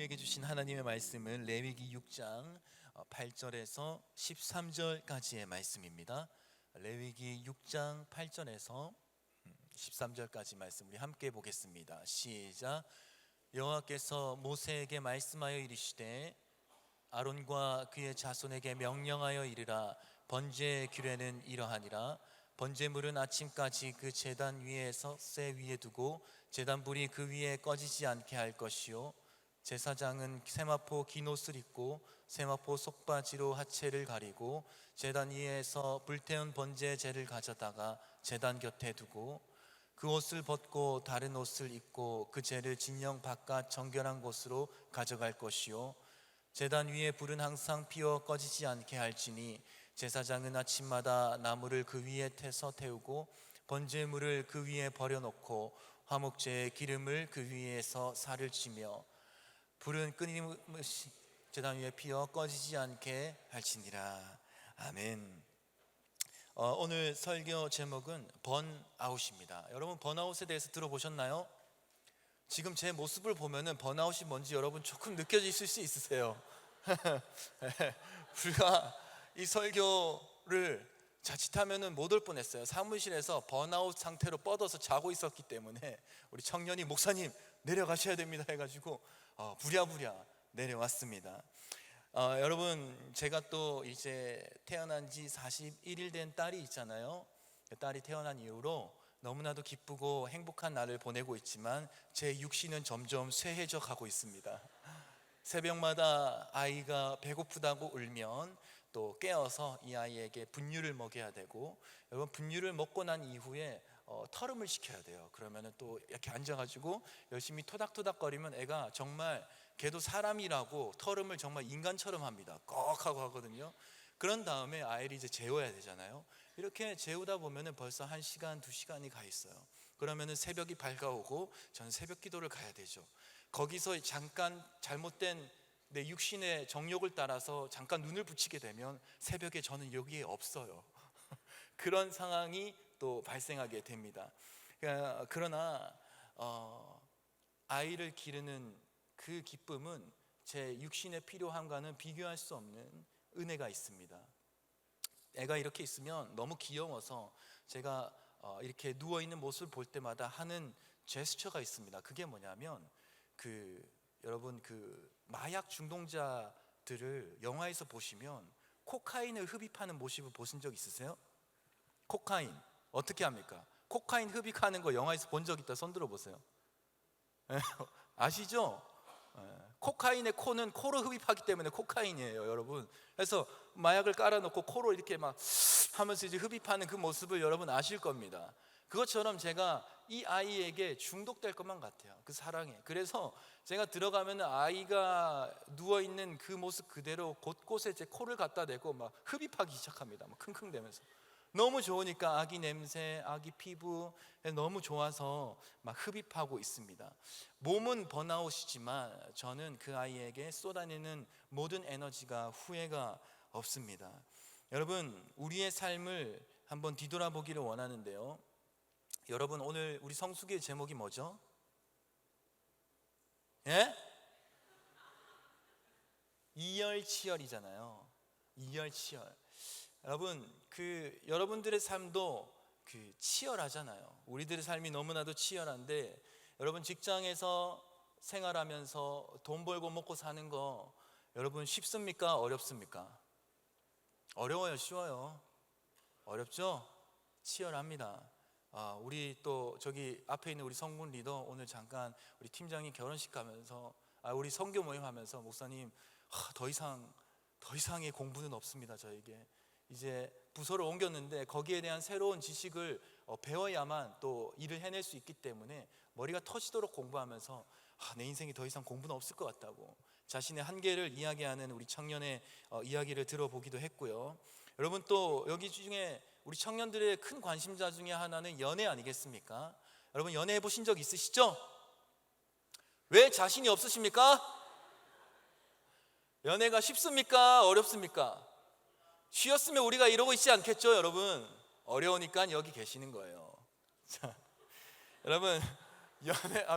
우리에게 주신 하나님의 말씀은 레위기 6장 8절에서 13절까지의 말씀입니다. 레위기 6장 8절에서 13절까지 말씀 우리 함께 보겠습니다. 시작. 여호와께서 모세에게 말씀하여 이르시되 아론과 그의 자손에게 명령하여 이르라. 번제의 규례는 이러하니라. 번제물은 아침까지 그 제단 위에서 쇠 위에 두고 제단 불이 그 위에 꺼지지 않게 할 것이요, 제사장은 세마포 긴 옷을 입고 세마포 속바지로 하체를 가리고 제단 위에서 불태운 번제의 재를 가져다가 제단 곁에 두고 그 옷을 벗고 다른 옷을 입고 그 재를 진영 바깥 정결한 곳으로 가져갈 것이요, 제단 위에 불은 항상 피어 꺼지지 않게 할지니 제사장은 아침마다 나무를 그 위에 태서 태우고 번제물을 그 위에 버려놓고 화목제의 기름을 그 위에서 살을 치며 불은 끊임없이 제단 위에 피어 꺼지지 않게 할지니라. 아멘. 오늘 설교 제목은 번아웃입니다. 여러분, 번아웃에 대해서 들어보셨나요? 지금 제 모습을 보면은 번아웃이 뭔지 여러분 조금 느껴지실 수 있으세요? 불과 이 설교를 자칫하면은 못 올 뻔했어요. 사무실에서 번아웃 상태로 뻗어서 자고 있었기 때문에 우리 청년이 목사님 내려가셔야 됩니다 해가지고 부랴부랴 내려왔습니다. 여러분, 제가 또 이제 태어난 지 41일 된 딸이 있잖아요. 딸이 태어난 이후로 너무나도 기쁘고 행복한 날을 보내고 있지만 제 육신은 점점 쇠해져 가고 있습니다. 새벽마다 아이가 배고프다고 울면 또 깨어서 이 아이에게 분유를 먹여야 되고, 여러분, 분유를 먹고 난 이후에 털음을 시켜야 돼요. 그러면은 또 이렇게 앉아가지고 열심히 토닥토닥거리면 애가 정말, 걔도 사람이라고 털음을 정말 인간처럼 합니다. 꺽 하고 하거든요. 그런 다음에 아이를 이제 재워야 되잖아요. 이렇게 재우다 보면은 벌써 1시간, 2시간이 가 있어요. 그러면은 새벽이 밝아오고 저는 새벽 기도를 가야 되죠. 거기서 잠깐 잘못된 내 육신의 정욕을 따라서 잠깐 눈을 붙이게 되면 새벽에 저는 여기에 없어요. 그런 상황이 또 발생하게 됩니다. 그러나 아이를 기르는 그 기쁨은 제 육신의 필요함과는 비교할 수 없는 은혜가 있습니다. 애가 이렇게 있으면 너무 귀여워서 제가 이렇게 누워있는 모습을 볼 때마다 하는 제스처가 있습니다. 그게 뭐냐면 여러분, 마약 중독자들을 영화에서 보시면 코카인을 흡입하는 모습을 보신 적 있으세요? 코카인 어떻게 합니까? 코카인 흡입하는 거 영화에서 본 적 있다 손 들어보세요. 아시죠? 코카인의 코는 코로 흡입하기 때문에 코카인이에요, 여러분. 그래서 마약을 깔아놓고 코로 이렇게 막 하면서 이제 흡입하는 그 모습을 여러분 아실 겁니다. 그것처럼 제가 이 아이에게 중독될 것만 같아요, 그 사랑에. 그래서 제가 들어가면 아이가 누워있는 그 모습 그대로 곳곳에 제 코를 갖다 대고 막 흡입하기 시작합니다. 막 킁킁대면서. 너무 좋으니까, 아기 냄새, 아기 피부 너무 좋아서 막 흡입하고 있습니다. 몸은 번아웃이지만 저는 그 아이에게 쏟아내는 모든 에너지가 후회가 없습니다. 여러분, 우리의 삶을 한번 뒤돌아보기를 원하는데요, 여러분, 오늘 우리 성수기의 제목이 뭐죠? 예? 이열치열이잖아요. 이열치열. 여러분, 여러분들의 삶도 치열하잖아요. 우리들의 삶이 너무나도 치열한데, 여러분, 직장에서 생활하면서 돈 벌고 먹고 사는 거 여러분 쉽습니까? 어렵습니까? 어려워요? 쉬워요? 어렵죠? 치열합니다. 우리 또 저기 앞에 있는 우리 성문 리더, 오늘 잠깐 우리 팀장이 결혼식 가면서 우리 선교 모임 하면서, 목사님, 더 이상의 공부는 없습니다. 저에게 이제 부서를 옮겼는데 거기에 대한 새로운 지식을 배워야만 또 일을 해낼 수 있기 때문에 머리가 터지도록 공부하면서 내 인생이 더 이상 공부는 없을 것 같다고 자신의 한계를 이야기하는 우리 청년의 이야기를 들어보기도 했고요. 여러분, 또 여기 중에 우리 청년들의 큰 관심사 중에 하나는 연애 아니겠습니까? 여러분, 연애해 보신 적 있으시죠? 왜 자신이 없으십니까? 연애가 쉽습니까? 어렵습니까? 쉬웠으면 우리가 이러고 있지 않겠죠, 여러분? 어려우니까 여기 계시는 거예요. 자, 여러분,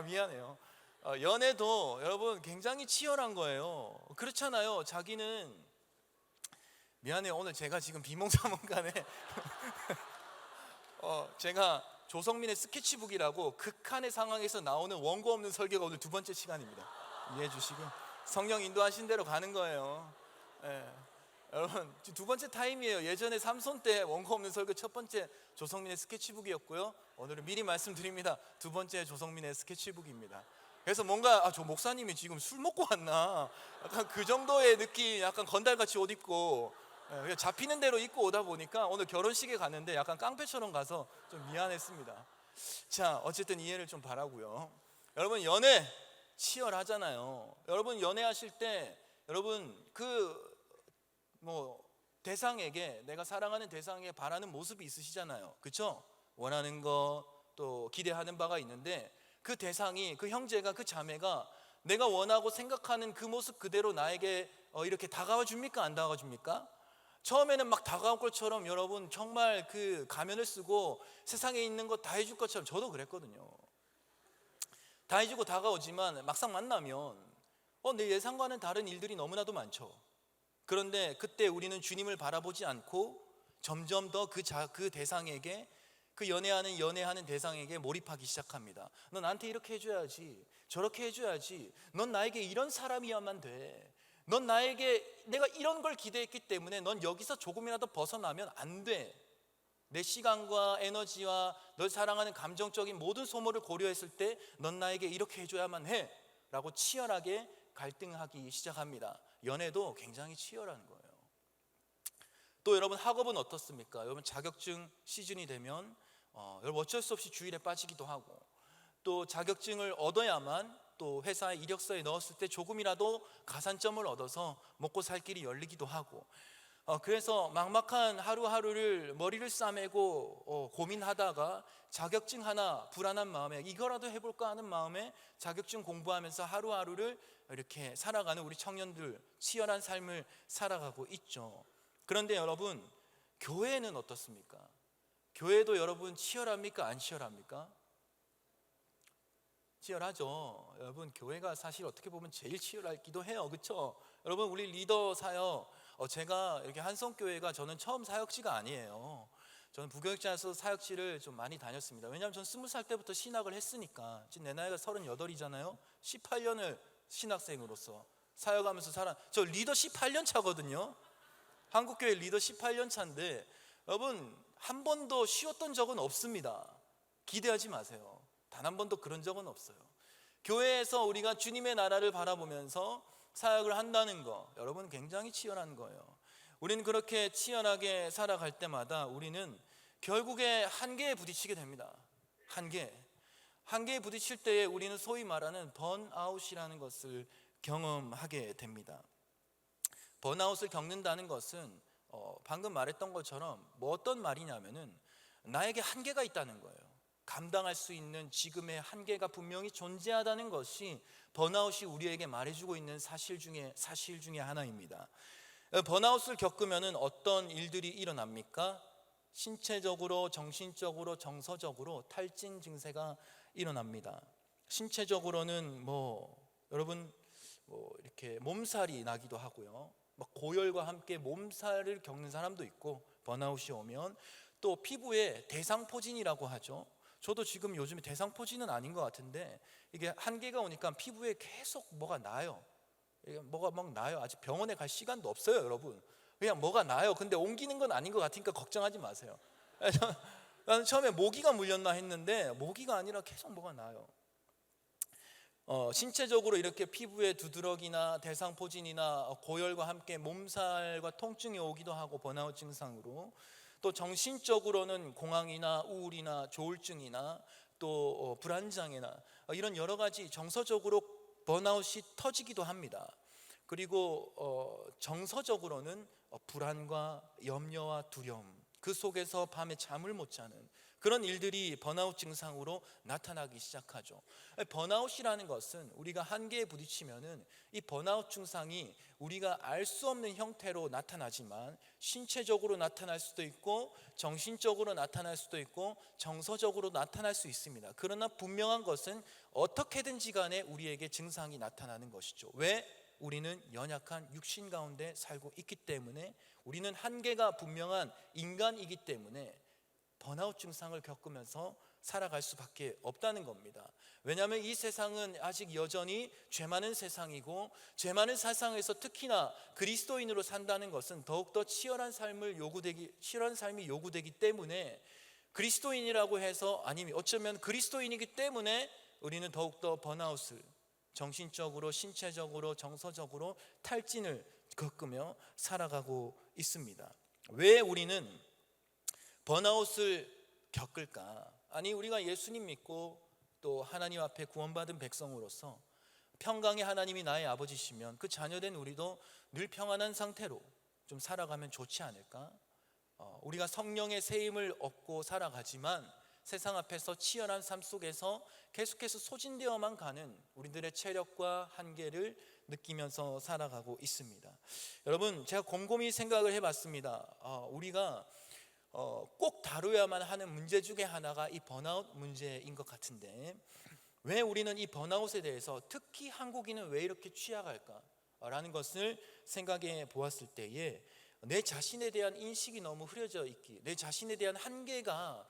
미안해요. 연애도 여러분 굉장히 치열한 거예요. 그렇잖아요. 자기는 미안해요. 오늘 제가 지금 비몽사몽간에 제가 조성민의 스케치북이라고 극한의 상황에서 나오는 원고 없는 설교가 오늘 두 번째 시간입니다. 이해해 주시고 성령 인도하신 대로 가는 거예요. 예. 여러분 두 번째 타임이에요. 예전에 삼손 때 원고 없는 설교 첫 번째 조성민의 스케치북이었고요. 오늘은 미리 말씀드립니다. 두 번째 조성민의 스케치북입니다. 그래서 뭔가 저 목사님이 지금 술 먹고 왔나? 약간 그 정도의 느낌, 약간 건달같이 옷 입고 그냥 잡히는 대로 입고 오다 보니까 오늘 결혼식에 갔는데 약간 깡패처럼 가서 좀 미안했습니다. 자, 어쨌든 이해를 좀 바라고요. 여러분 연애 치열하잖아요. 여러분 연애하실 때 여러분 대상에게, 내가 사랑하는 대상에게 바라는 모습이 있으시잖아요. 그렇죠? 원하는 거, 또 기대하는 바가 있는데 그 대상이, 그 형제가, 그 자매가 내가 원하고 생각하는 그 모습 그대로 나에게 이렇게 다가와 줍니까? 안 다가와 줍니까? 처음에는 막 다가올 것처럼 여러분 정말 그 가면을 쓰고 세상에 있는 거 다 해줄 것처럼, 저도 그랬거든요. 다 해주고 다가오지만 막상 만나면 내 예상과는 다른 일들이 너무나도 많죠. 그런데 그때 우리는 주님을 바라보지 않고 점점 더 그 대상에게, 그 연애하는 대상에게 몰입하기 시작합니다. 너 나한테 이렇게 해줘야지, 저렇게 해줘야지, 넌 나에게 이런 사람이어야만 돼, 넌 나에게, 내가 이런 걸 기대했기 때문에 넌 여기서 조금이라도 벗어나면 안 돼. 내 시간과 에너지와 널 사랑하는 감정적인 모든 소모를 고려했을 때 넌 나에게 이렇게 해줘야만 해 라고 치열하게 갈등하기 시작합니다. 연애도 굉장히 치열한 거예요. 또 여러분 학업은 어떻습니까? 여러분 자격증 시즌이 되면 여러분 어쩔 수 없이 주일에 빠지기도 하고, 또 자격증을 얻어야만 또 회사에 이력서에 넣었을 때 조금이라도 가산점을 얻어서 먹고 살 길이 열리기도 하고, 그래서 막막한 하루하루를 머리를 싸매고 고민하다가 자격증 하나 불안한 마음에 이거라도 해볼까 하는 마음에 자격증 공부하면서 하루하루를 이렇게 살아가는 우리 청년들, 치열한 삶을 살아가고 있죠. 그런데 여러분 교회는 어떻습니까? 교회도 여러분 치열합니까? 안 치열합니까? 치열하죠. 여러분 교회가 사실 어떻게 보면 제일 치열하기도 해요. 그렇죠? 여러분 우리 리더 사역, 제가 이렇게 한성교회가 저는 처음 사역지가 아니에요. 저는 부교육자에서 사역지를 좀 많이 다녔습니다. 왜냐하면 저는 20살 때부터 신학을 했으니까. 지금 내 나이가 38이잖아요 18년을 신학생으로서 사역하면서 저 리더 18년 차거든요. 한국교회 리더 18년 차인데 여러분 한 번도 쉬었던 적은 없습니다. 기대하지 마세요. 단 한 번도 그런 적은 없어요. 교회에서 우리가 주님의 나라를 바라보면서 사역을 한다는 거, 여러분 굉장히 치열한 거예요. 우리는 그렇게 치열하게 살아갈 때마다 우리는 결국에 한계에 부딪히게 됩니다. 한계에 부딪힐 때에 우리는 소위 말하는 번아웃이라는 것을 경험하게 됩니다. 번아웃을 겪는다는 것은 방금 말했던 것처럼 어떤 말이냐면은 나에게 한계가 있다는 거예요. 감당할 수 있는 지금의 한계가 분명히 존재하다는 것이 번아웃이 우리에게 말해주고 있는 사실 중에 하나입니다. 번아웃을 겪으면 어떤 일들이 일어납니까? 신체적으로, 정신적으로, 정서적으로 탈진 증세가 일어납니다. 신체적으로는 여러분 이렇게 몸살이 나기도 하고요. 고열과 함께 몸살을 겪는 사람도 있고, 번아웃이 오면 또 피부에 대상포진이라고 하죠. 저도 지금 요즘에 대상포진은 아닌 것 같은데 이게 한계가 오니까 피부에 계속 뭐가 나요. 뭐가 막 나요. 아직 병원에 갈 시간도 없어요, 여러분. 그냥 뭐가 나요. 근데 옮기는 건 아닌 것 같으니까 걱정하지 마세요. 나는 처음에 모기가 물렸나 했는데 모기가 아니라 계속 뭐가 나요. 신체적으로 이렇게 피부에 두드러기나 대상포진이나 고열과 함께 몸살과 통증이 오기도 하고, 번아웃 증상으로. 또 정신적으로는 공황이나 우울이나 조울증이나 또 불안장애나 이런 여러 가지 정서적으로 번아웃이 터지기도 합니다. 그리고 정서적으로는 불안과 염려와 두려움, 그 속에서 밤에 잠을 못 자는 그런 일들이 번아웃 증상으로 나타나기 시작하죠. 번아웃이라는 것은 우리가 한계에 부딪히면은 이 번아웃 증상이 우리가 알 수 없는 형태로 나타나지만 신체적으로 나타날 수도 있고 정신적으로 나타날 수도 있고 정서적으로 나타날 수 있습니다. 그러나 분명한 것은 어떻게든지 간에 우리에게 증상이 나타나는 것이죠. 왜? 우리는 연약한 육신 가운데 살고 있기 때문에, 우리는 한계가 분명한 인간이기 때문에 번아웃 증상을 겪으면서 살아갈 수밖에 없다는 겁니다. 왜냐하면 이 세상은 아직 여전히 죄 많은 세상이고, 죄 많은 세상에서 특히나 그리스도인으로 산다는 것은 더욱더 치열한 삶이 요구되기 때문에, 그리스도인이라고 해서, 아니면 어쩌면 그리스도인이기 때문에 우리는 더욱더 번아웃을 정신적으로, 신체적으로, 정서적으로 탈진을 겪으며 살아가고 있습니다. 왜 우리는 번아웃을 겪을까? 아니, 우리가 예수님 믿고 또 하나님 앞에 구원받은 백성으로서 평강의 하나님이 나의 아버지시면 그 자녀된 우리도 늘 평안한 상태로 좀 살아가면 좋지 않을까? 우리가 성령의 세임을 얻고 살아가지만 세상 앞에서 치열한 삶 속에서 계속해서 소진되어만 가는 우리들의 체력과 한계를 느끼면서 살아가고 있습니다. 여러분, 제가 곰곰이 생각을 해봤습니다. 우리가 꼭 다루어야만 하는 문제 중에 하나가 이 번아웃 문제인 것 같은데, 왜 우리는 이 번아웃에 대해서, 특히 한국인은 왜 이렇게 취약할까? 라는 것을 생각해 보았을 때에 내 자신에 대한 인식이 너무 흐려져 있기, 내 자신에 대한 한계가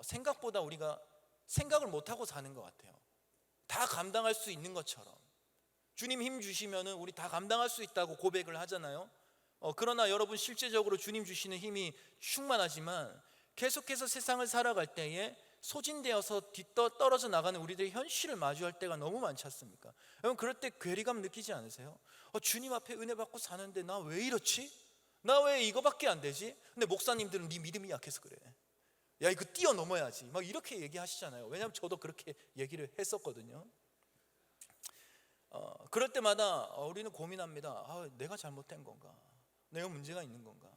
생각보다 우리가 생각을 못하고 사는 것 같아요. 다 감당할 수 있는 것처럼, 주님 힘 주시면 우리 다 감당할 수 있다고 고백을 하잖아요. 그러나 여러분, 실제적으로 주님 주시는 힘이 충만하지만 계속해서 세상을 살아갈 때에 소진되어서 뒤떨어져 나가는 우리들의 현실을 마주할 때가 너무 많지 않습니까? 여러분, 그럴 때 괴리감 느끼지 않으세요? 주님 앞에 은혜 받고 사는데 나 왜 이렇지? 나 왜 이거밖에 안 되지? 근데 목사님들은 네 믿음이 약해서 그래, 야 이거 뛰어넘어야지, 막 이렇게 얘기하시잖아요. 왜냐하면 저도 그렇게 얘기를 했었거든요. 그럴 때마다 우리는 고민합니다. 내가 잘못된 건가? 내가 문제가 있는 건가?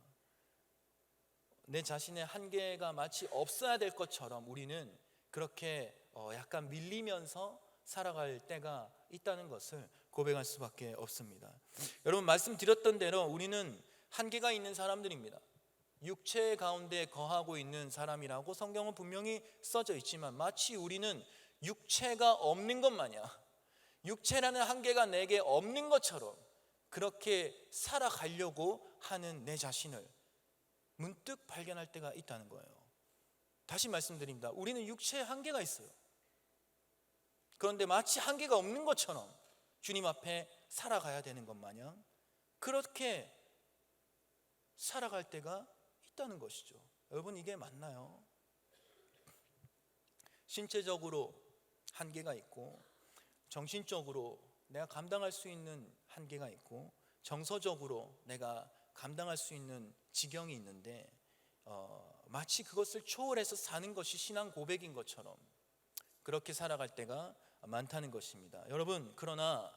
내 자신의 한계가 마치 없어야 될 것처럼 우리는 그렇게 약간 밀리면서 살아갈 때가 있다는 것을 고백할 수밖에 없습니다. 여러분, 말씀드렸던 대로 우리는 한계가 있는 사람들입니다. 육체 가운데 거하고 있는 사람이라고 성경은 분명히 써져 있지만, 마치 우리는 육체가 없는 것 마냥, 육체라는 한계가 내게 없는 것처럼 그렇게 살아가려고 하는 내 자신을 문득 발견할 때가 있다는 거예요. 다시 말씀드립니다. 우리는 육체에 한계가 있어요. 그런데 마치 한계가 없는 것처럼 주님 앞에 살아가야 되는 것 마냥 그렇게 살아갈 때가 있다는 것이죠. 여러분, 이게 맞나요? 신체적으로 한계가 있고, 정신적으로 내가 감당할 수 있는 한계가 있고, 정서적으로 내가 감당할 수 있는 지경이 있는데, 마치 그것을 초월해서 사는 것이 신앙 고백인 것처럼 그렇게 살아갈 때가 많다는 것입니다. 여러분, 그러나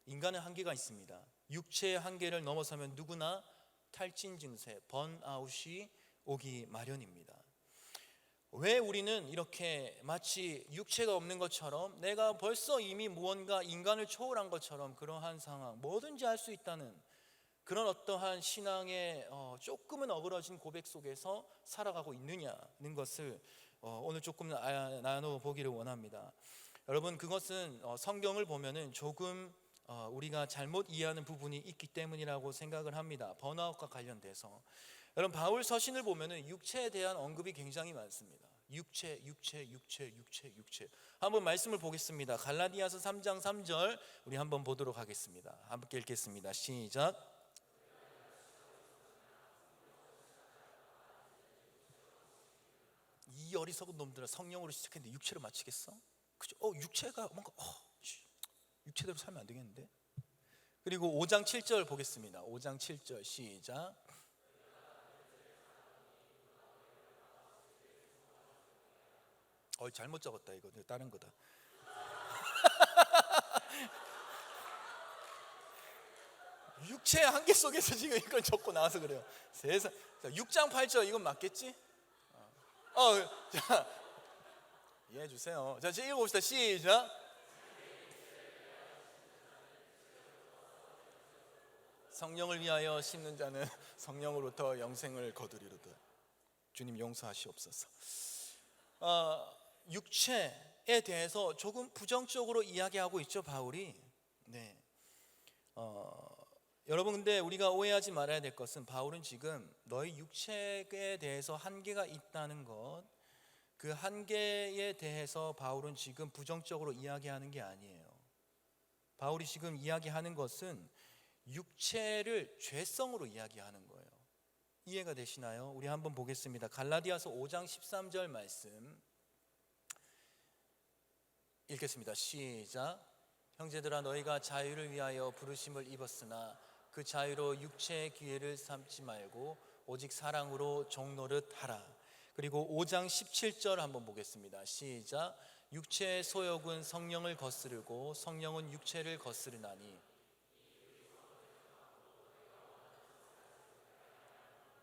인간의 한계가 있습니다. 육체의 한계를 넘어서면 누구나 탈진 증세, 번아웃이 오기 마련입니다. 왜 우리는 이렇게 마치 육체가 없는 것처럼, 내가 벌써 이미 무언가 인간을 초월한 것처럼 그러한 상황, 뭐든지 할 수 있다는 그런 어떠한 신앙의 조금은 어그러진 고백 속에서 살아가고 있느냐는 것을 오늘 조금 나눠보기를 원합니다. 여러분, 그것은 성경을 보면은 조금 우리가 잘못 이해하는 부분이 있기 때문이라고 생각을 합니다. 번아웃과 관련돼서. 여러분, 바울 서신을 보면은 육체에 대한 언급이 굉장히 많습니다. 육체. 한번 말씀을 보겠습니다. 갈라디아서 3장 3절 우리 한번 보도록 하겠습니다. 함께 읽겠습니다. 시작. 이 어리석은 놈들아, 성령으로 시작했는데 육체로 마치겠어? 그죠? 육체가 뭔가 육체대로 살면 안 되겠는데? 그리고 5장 7절 보겠습니다. 5장 7절 시작. 잘못 적었다, 이거 다른 거다. 육체의 한계 속에서 지금 이걸 적고 나와서 그래요. 세상. 6장 8절 이건 맞겠지? 자, 이해해 주세요. 자, 이제 읽어봅시다. 시작. 성령을 위하여 심는 자는 성령으로부터 영생을 거두리로다. 주님 용서하시옵소서. 육체에 대해서 조금 부정적으로 이야기하고 있죠, 바울이. 네. 여러분, 근데 우리가 오해하지 말아야 될 것은 바울은 지금 너희 육체에 대해서 한계가 있다는 것, 그 한계에 대해서 바울은 지금 부정적으로 이야기하는 게 아니에요. 바울이 지금 이야기하는 것은 육체를 죄성으로 이야기하는 거예요. 이해가 되시나요? 우리 한번 보겠습니다. 갈라디아서 5장 13절 말씀 읽겠습니다. 시작. 형제들아, 너희가 자유를 위하여 부르심을 입었으나 그 자유로 육체의 기회를 삼지 말고 오직 사랑으로 종노릇 하라. 그리고 5장 17절 한번 보겠습니다. 시작. 육체의 소욕은 성령을 거스르고 성령은 육체를 거스르나니.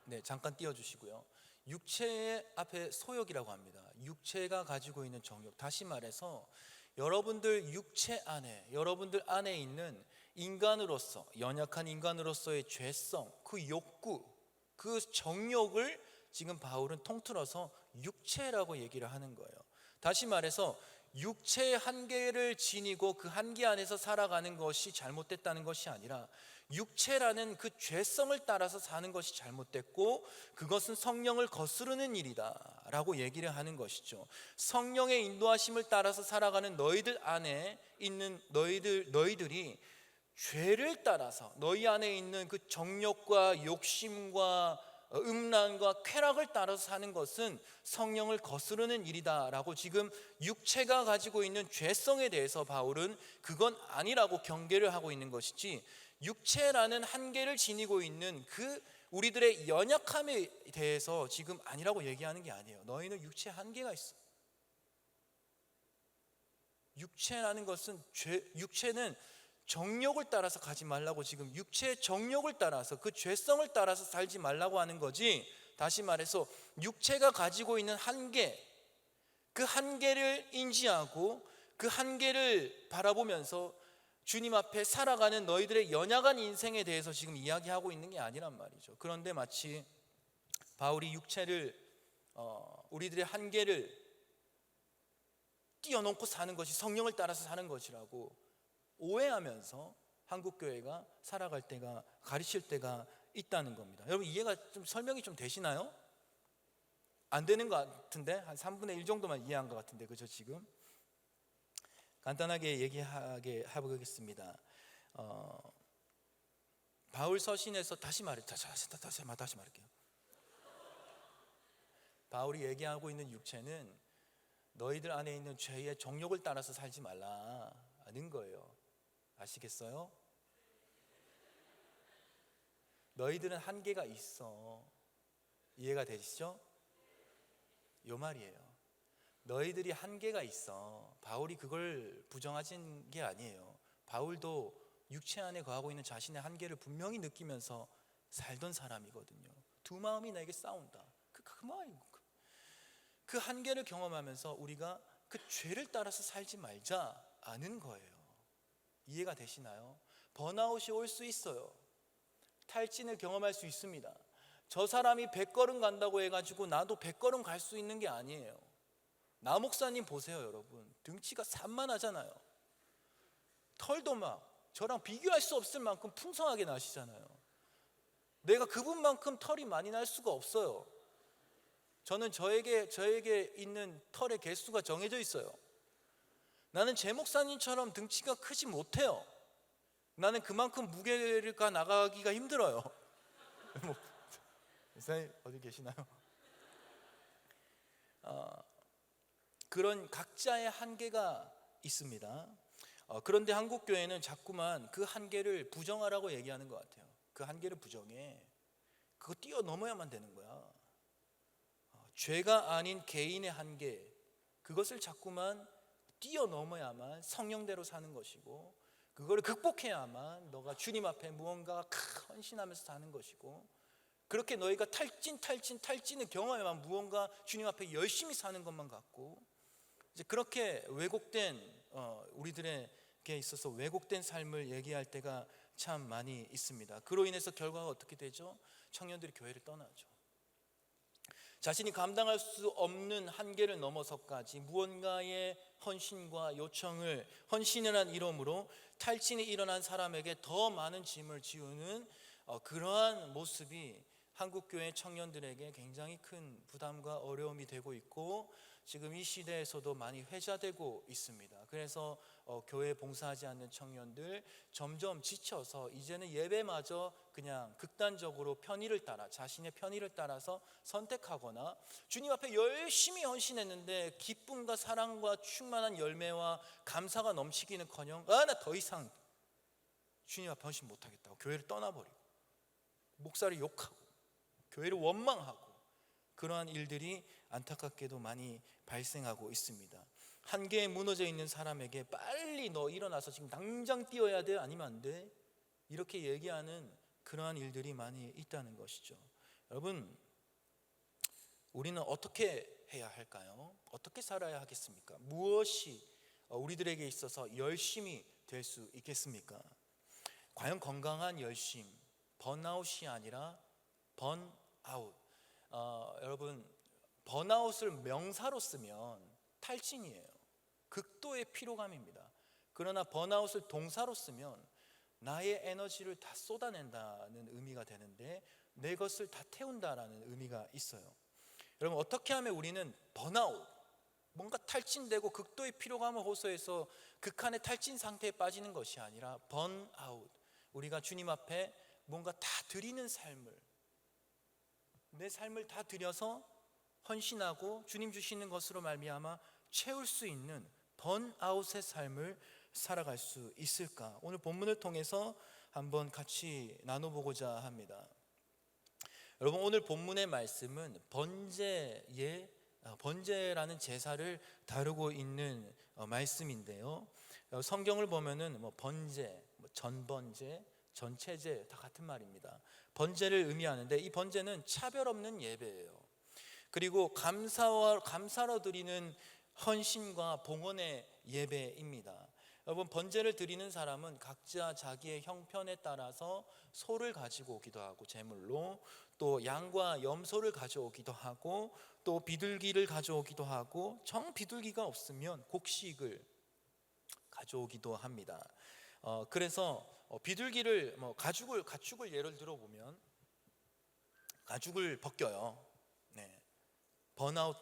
네, 잠깐 띄워주시고요. 육체의 앞에 소욕이라고 합니다. 육체가 가지고 있는 정욕. 다시 말해서 여러분들 육체 안에, 여러분들 안에 있는 인간으로서, 연약한 인간으로서의 죄성, 그 욕구, 그 정욕을 지금 바울은 통틀어서 육체라고 얘기를 하는 거예요. 다시 말해서 육체의 한계를 지니고 그 한계 안에서 살아가는 것이 잘못됐다는 것이 아니라 육체라는 그 죄성을 따라서 사는 것이 잘못됐고 그것은 성령을 거스르는 일이다 라고 얘기를 하는 것이죠. 성령의 인도하심을 따라서 살아가는 너희들 안에 있는 너희들이 죄를 따라서 너희 안에 있는 그 정욕과 욕심과 음란과 쾌락을 따라서 사는 것은 성령을 거스르는 일이다 라고 지금 육체가 가지고 있는 죄성에 대해서 바울은 그건 아니라고 경계를 하고 있는 것이지, 육체라는 한계를 지니고 있는 그 우리들의 연약함에 대해서 지금 아니라고 얘기하는 게 아니에요. 너희는 육체에 한계가 있어. 육체라는 것은 육체는 정욕을 따라서 가지 말라고, 지금 육체의 정욕을 따라서 그 죄성을 따라서 살지 말라고 하는 거지. 다시 말해서 육체가 가지고 있는 한계, 그 한계를 인지하고 그 한계를 바라보면서 주님 앞에 살아가는 너희들의 연약한 인생에 대해서 지금 이야기하고 있는 게 아니란 말이죠. 그런데 마치 바울이 육체를 우리들의 한계를 뛰어넘고 사는 것이 성령을 따라서 사는 것이라고 오해하면서 한국교회가 살아갈 때가, 가르칠 때가 있다는 겁니다. 여러분, 이해가 좀, 설명이 좀 되시나요? 안 되는 것 같은데 한 3분의 1 정도만 이해한 것 같은데, 그죠? 지금 간단하게 얘기하게 해보겠습니다. 바울 서신에서 다시 말할게요. 바울이 얘기하고 있는 육체는 너희들 안에 있는 죄의 정욕을 따라서 살지 말라는 거예요. 아시겠어요? 너희들은 한계가 있어. 이해가 되시죠? 요 말이에요. 너희들이 한계가 있어. 바울이 그걸 부정하신 게 아니에요. 바울도 육체 안에 거하고 있는 자신의 한계를 분명히 느끼면서 살던 사람이거든요. 두 마음이 나에게 싸운다. 그 마음이 그 한계를 경험하면서 우리가 그 죄를 따라서 살지 말자는 거예요. 이해가 되시나요? 번아웃이 올 수 있어요. 탈진을 경험할 수 있습니다. 저 사람이 100걸음 간다고 해가지고 나도 100걸음 갈 수 있는 게 아니에요. 나 목사님 보세요, 여러분. 등치가 산만하잖아요. 털도 막 저랑 비교할 수 없을 만큼 풍성하게 나시잖아요. 내가 그분만큼 털이 많이 날 수가 없어요. 저는 저에게 있는 털의 개수가 정해져 있어요. 나는 제 목사님처럼 등치가 크지 못해요. 나는 그만큼 무게가 나가기가 힘들어요. 목사님 어디 계시나요? 그런 각자의 한계가 있습니다. 그런데 한국교회는 자꾸만 그 한계를 부정하라고 얘기하는 것 같아요. 그 한계를 부정해. 그거 뛰어넘어야만 되는 거야. 죄가 아닌 개인의 한계, 그것을 자꾸만 뛰어넘어야만 성령대로 사는 것이고, 그거를 극복해야만 너가 주님 앞에 무언가 헌신하면서 사는 것이고, 그렇게 너희가 탈진을 경험해만 무언가 주님 앞에 열심히 사는 것만 같고, 이제 그렇게 왜곡된 우리들에게 있어서 왜곡된 삶을 얘기할 때가 참 많이 있습니다. 그로 인해서 결과가 어떻게 되죠? 청년들이 교회를 떠나죠. 자신이 감당할 수 없는 한계를 넘어서까지 무언가의 헌신과 요청을, 헌신이라는 이름으로 탈진이 일어난 사람에게 더 많은 짐을 지우는 그러한 모습이 한국교회 청년들에게 굉장히 큰 부담과 어려움이 되고 있고, 지금 이 시대에서도 많이 회자되고 있습니다. 그래서 교회에 봉사하지 않는 청년들 점점 지쳐서 이제는 예배마저 그냥 극단적으로 자신의 편의를 따라서 선택하거나, 주님 앞에 열심히 헌신했는데 기쁨과 사랑과 충만한 열매와 감사가 넘치기는커녕 나 더 이상 주님 앞에 헌신 못하겠다고 교회를 떠나버리고, 목사를 욕하고 교회를 원망하고, 그러한 일들이 안타깝게도 많이 발생하고 있습니다. 한계에 무너져 있는 사람에게 빨리 너 일어나서 지금 당장 뛰어야 돼, 아니면 안 돼, 이렇게 얘기하는 그러한 일들이 많이 있다는 것이죠. 여러분, 우리는 어떻게 해야 할까요? 어떻게 살아야 하겠습니까? 무엇이 우리들에게 있어서 열심이 될 수 있겠습니까? 과연 건강한 열심, 번아웃이 아니라 번아웃. 여러분, 번아웃을 명사로 쓰면 탈진이에요. 극도의 피로감입니다. 그러나 번아웃을 동사로 쓰면 나의 에너지를 다 쏟아낸다는 의미가 되는데, 내 것을 다 태운다라는 의미가 있어요. 여러분, 어떻게 하면 우리는 번아웃, 뭔가 탈진되고 극도의 피로감을 호소해서 극한의 탈진 상태에 빠지는 것이 아니라 번아웃, 우리가 주님 앞에 뭔가 다 드리는 삶을, 내 삶을 다 드려서 헌신하고 주님 주시는 것으로 말미암아 채울 수 있는 번아웃의 삶을 살아갈 수 있을까? 오늘 본문을 통해서 한번 같이 나눠보고자 합니다. 여러분, 오늘 본문의 말씀은 번제라는 제사를 다루고 있는 말씀인데요. 성경을 보면은 번제, 전번제, 전체제 다 같은 말입니다. 번제를 의미하는데, 이 번제는 차별 없는 예배예요. 그리고 감사로 드리는 헌신과 봉헌의 예배입니다. 여러분, 번제를 드리는 사람은 각자 자기의 형편에 따라서 소를 가지고 오기도 하고, 제물로 또 양과 염소를 가져오기도 하고, 또 비둘기를 가져오기도 하고, 정 비둘기가 없으면 곡식을 가져오기도 합니다. 그래서 비둘기를 가축을 예를 들어 보면 가축을 벗겨요. 네. 번아웃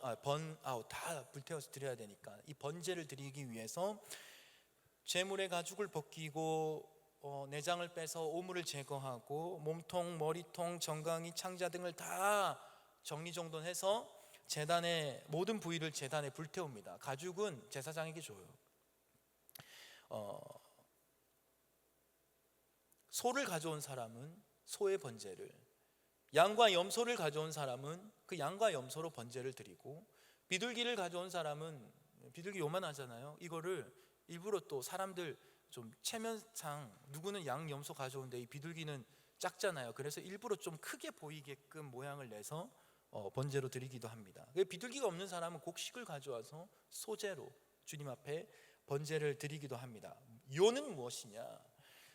다 불태워서 드려야 되니까 이 번제를 드리기 위해서 제물의 가죽을 벗기고 내장을 빼서 오물을 제거하고, 몸통, 머리통, 정강이, 창자 등을 다 정리정돈해서 제단의 모든 부위를 제단에 불태웁니다. 가죽은 제사장에게 줘요. 소를 가져온 사람은 소의 번제를, 양과 염소를 가져온 사람은 그 양과 염소로 번제를 드리고, 비둘기를 가져온 사람은, 비둘기 요만하잖아요. 이거를 일부러 또 사람들 좀 체면상 누구는 양, 염소 가져오는데 이 비둘기는 작잖아요. 그래서 일부러 좀 크게 보이게끔 모양을 내서 번제로 드리기도 합니다. 비둘기가 없는 사람은 곡식을 가져와서 소제로 주님 앞에 번제를 드리기도 합니다. 요는 무엇이냐?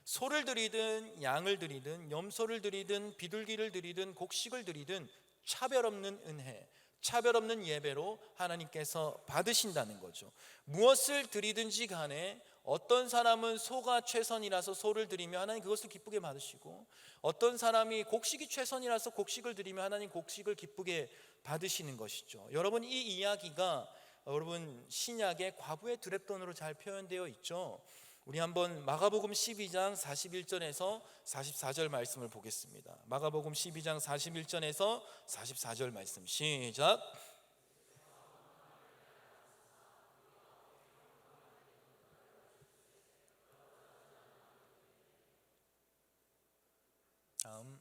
소를 드리든 양을 드리든 염소를 드리든 비둘기를 드리든 곡식을 드리든 차별 없는 은혜, 차별 없는 예배로 하나님께서 받으신다는 거죠. 무엇을 드리든지 간에 어떤 사람은 소가 최선이라서 소를 드리며 하나님 그것을 기쁘게 받으시고, 어떤 사람이 곡식이 최선이라서 곡식을 드리며 하나님 곡식을 기쁘게 받으시는 것이죠. 여러분, 이 이야기가 여러분 신약의 과부의 드랩돈으로 잘 표현되어 있죠. 우리 한번 마가복음 12장 41절에서 44절 말씀을 보겠습니다. 마가복음 12장 41절에서 44절 말씀 시작. 다음.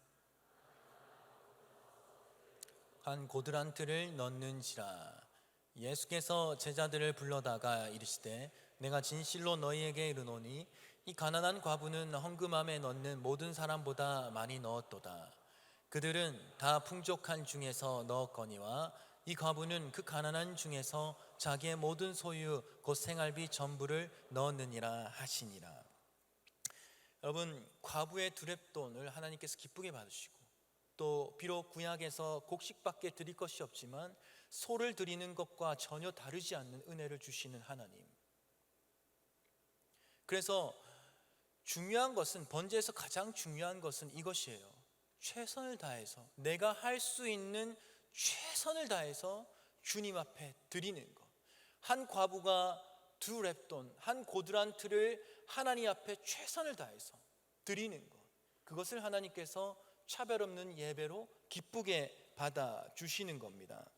한 고드란트를 넣는지라. 예수께서 제자들을 불러다가 이르시되 내가 진실로 너희에게 이르노니 이 가난한 과부는 헌금함에 넣는 모든 사람보다 많이 넣었도다. 그들은 다 풍족한 중에서 넣었거니와 이 과부는 그 가난한 중에서 자기의 모든 소유 곧 생활비 전부를 넣었느니라 하시니라. 여러분, 과부의 두렙돈을 하나님께서 기쁘게 받으시고, 또 비록 구약에서 곡식밖에 드릴 것이 없지만 소를 드리는 것과 전혀 다르지 않는 은혜를 주시는 하나님. 그래서 중요한 것은, 번제에서 가장 중요한 것은 이것이에요. 최선을 다해서, 내가 할 수 있는 최선을 다해서 주님 앞에 드리는 것. 한 과부가 두 렙돈, 한 고드란트를 하나님 앞에 최선을 다해서 드리는 것, 그것을 하나님께서 차별 없는 예배로 기쁘게 받아주시는 겁니다.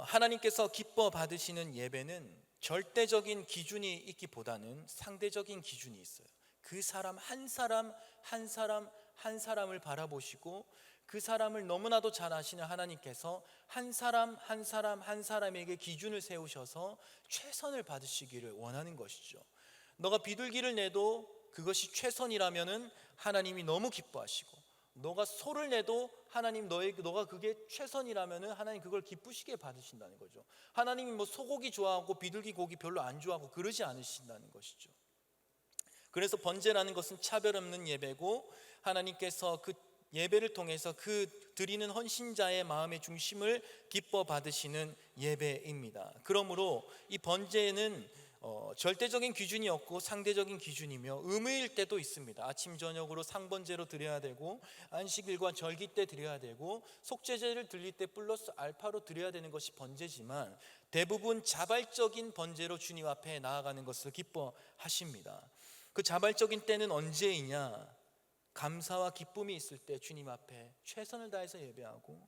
하나님께서 기뻐 받으시는 예배는 절대적인 기준이 있기보다는 상대적인 기준이 있어요. 그 사람 한 사람 한 사람 한 사람을 바라보시고, 그 사람을 너무나도 잘 아시는 하나님께서 한 사람 한 사람 한 사람에게 기준을 세우셔서 최선을 받으시기를 원하는 것이죠. 너가 비둘기를 내도 그것이 최선이라면은 하나님이 너무 기뻐하시고, 너가 소를 내도 하나님 너가 그게 최선이라면은 하나님 그걸 기쁘시게 받으신다는 거죠. 하나님이 뭐 소고기 좋아하고 비둘기 고기 별로 안 좋아하고 그러지 않으신다는 것이죠. 그래서 번제라는 것은 차별 없는 예배고, 하나님께서 그 예배를 통해서 그 드리는 헌신자의 마음의 중심을 기뻐 받으시는 예배입니다. 그러므로 이 번제는 절대적인 기준이 없고 상대적인 기준이며 의무일 때도 있습니다. 아침 저녁으로 상번제로 드려야 되고, 안식일과 절기 때 드려야 되고, 속죄제를 드릴 때 플러스 알파로 드려야 되는 것이 번제지만, 대부분 자발적인 번제로 주님 앞에 나아가는 것을 기뻐하십니다. 그 자발적인 때는 언제이냐? 감사와 기쁨이 있을 때 주님 앞에 최선을 다해서 예배하고,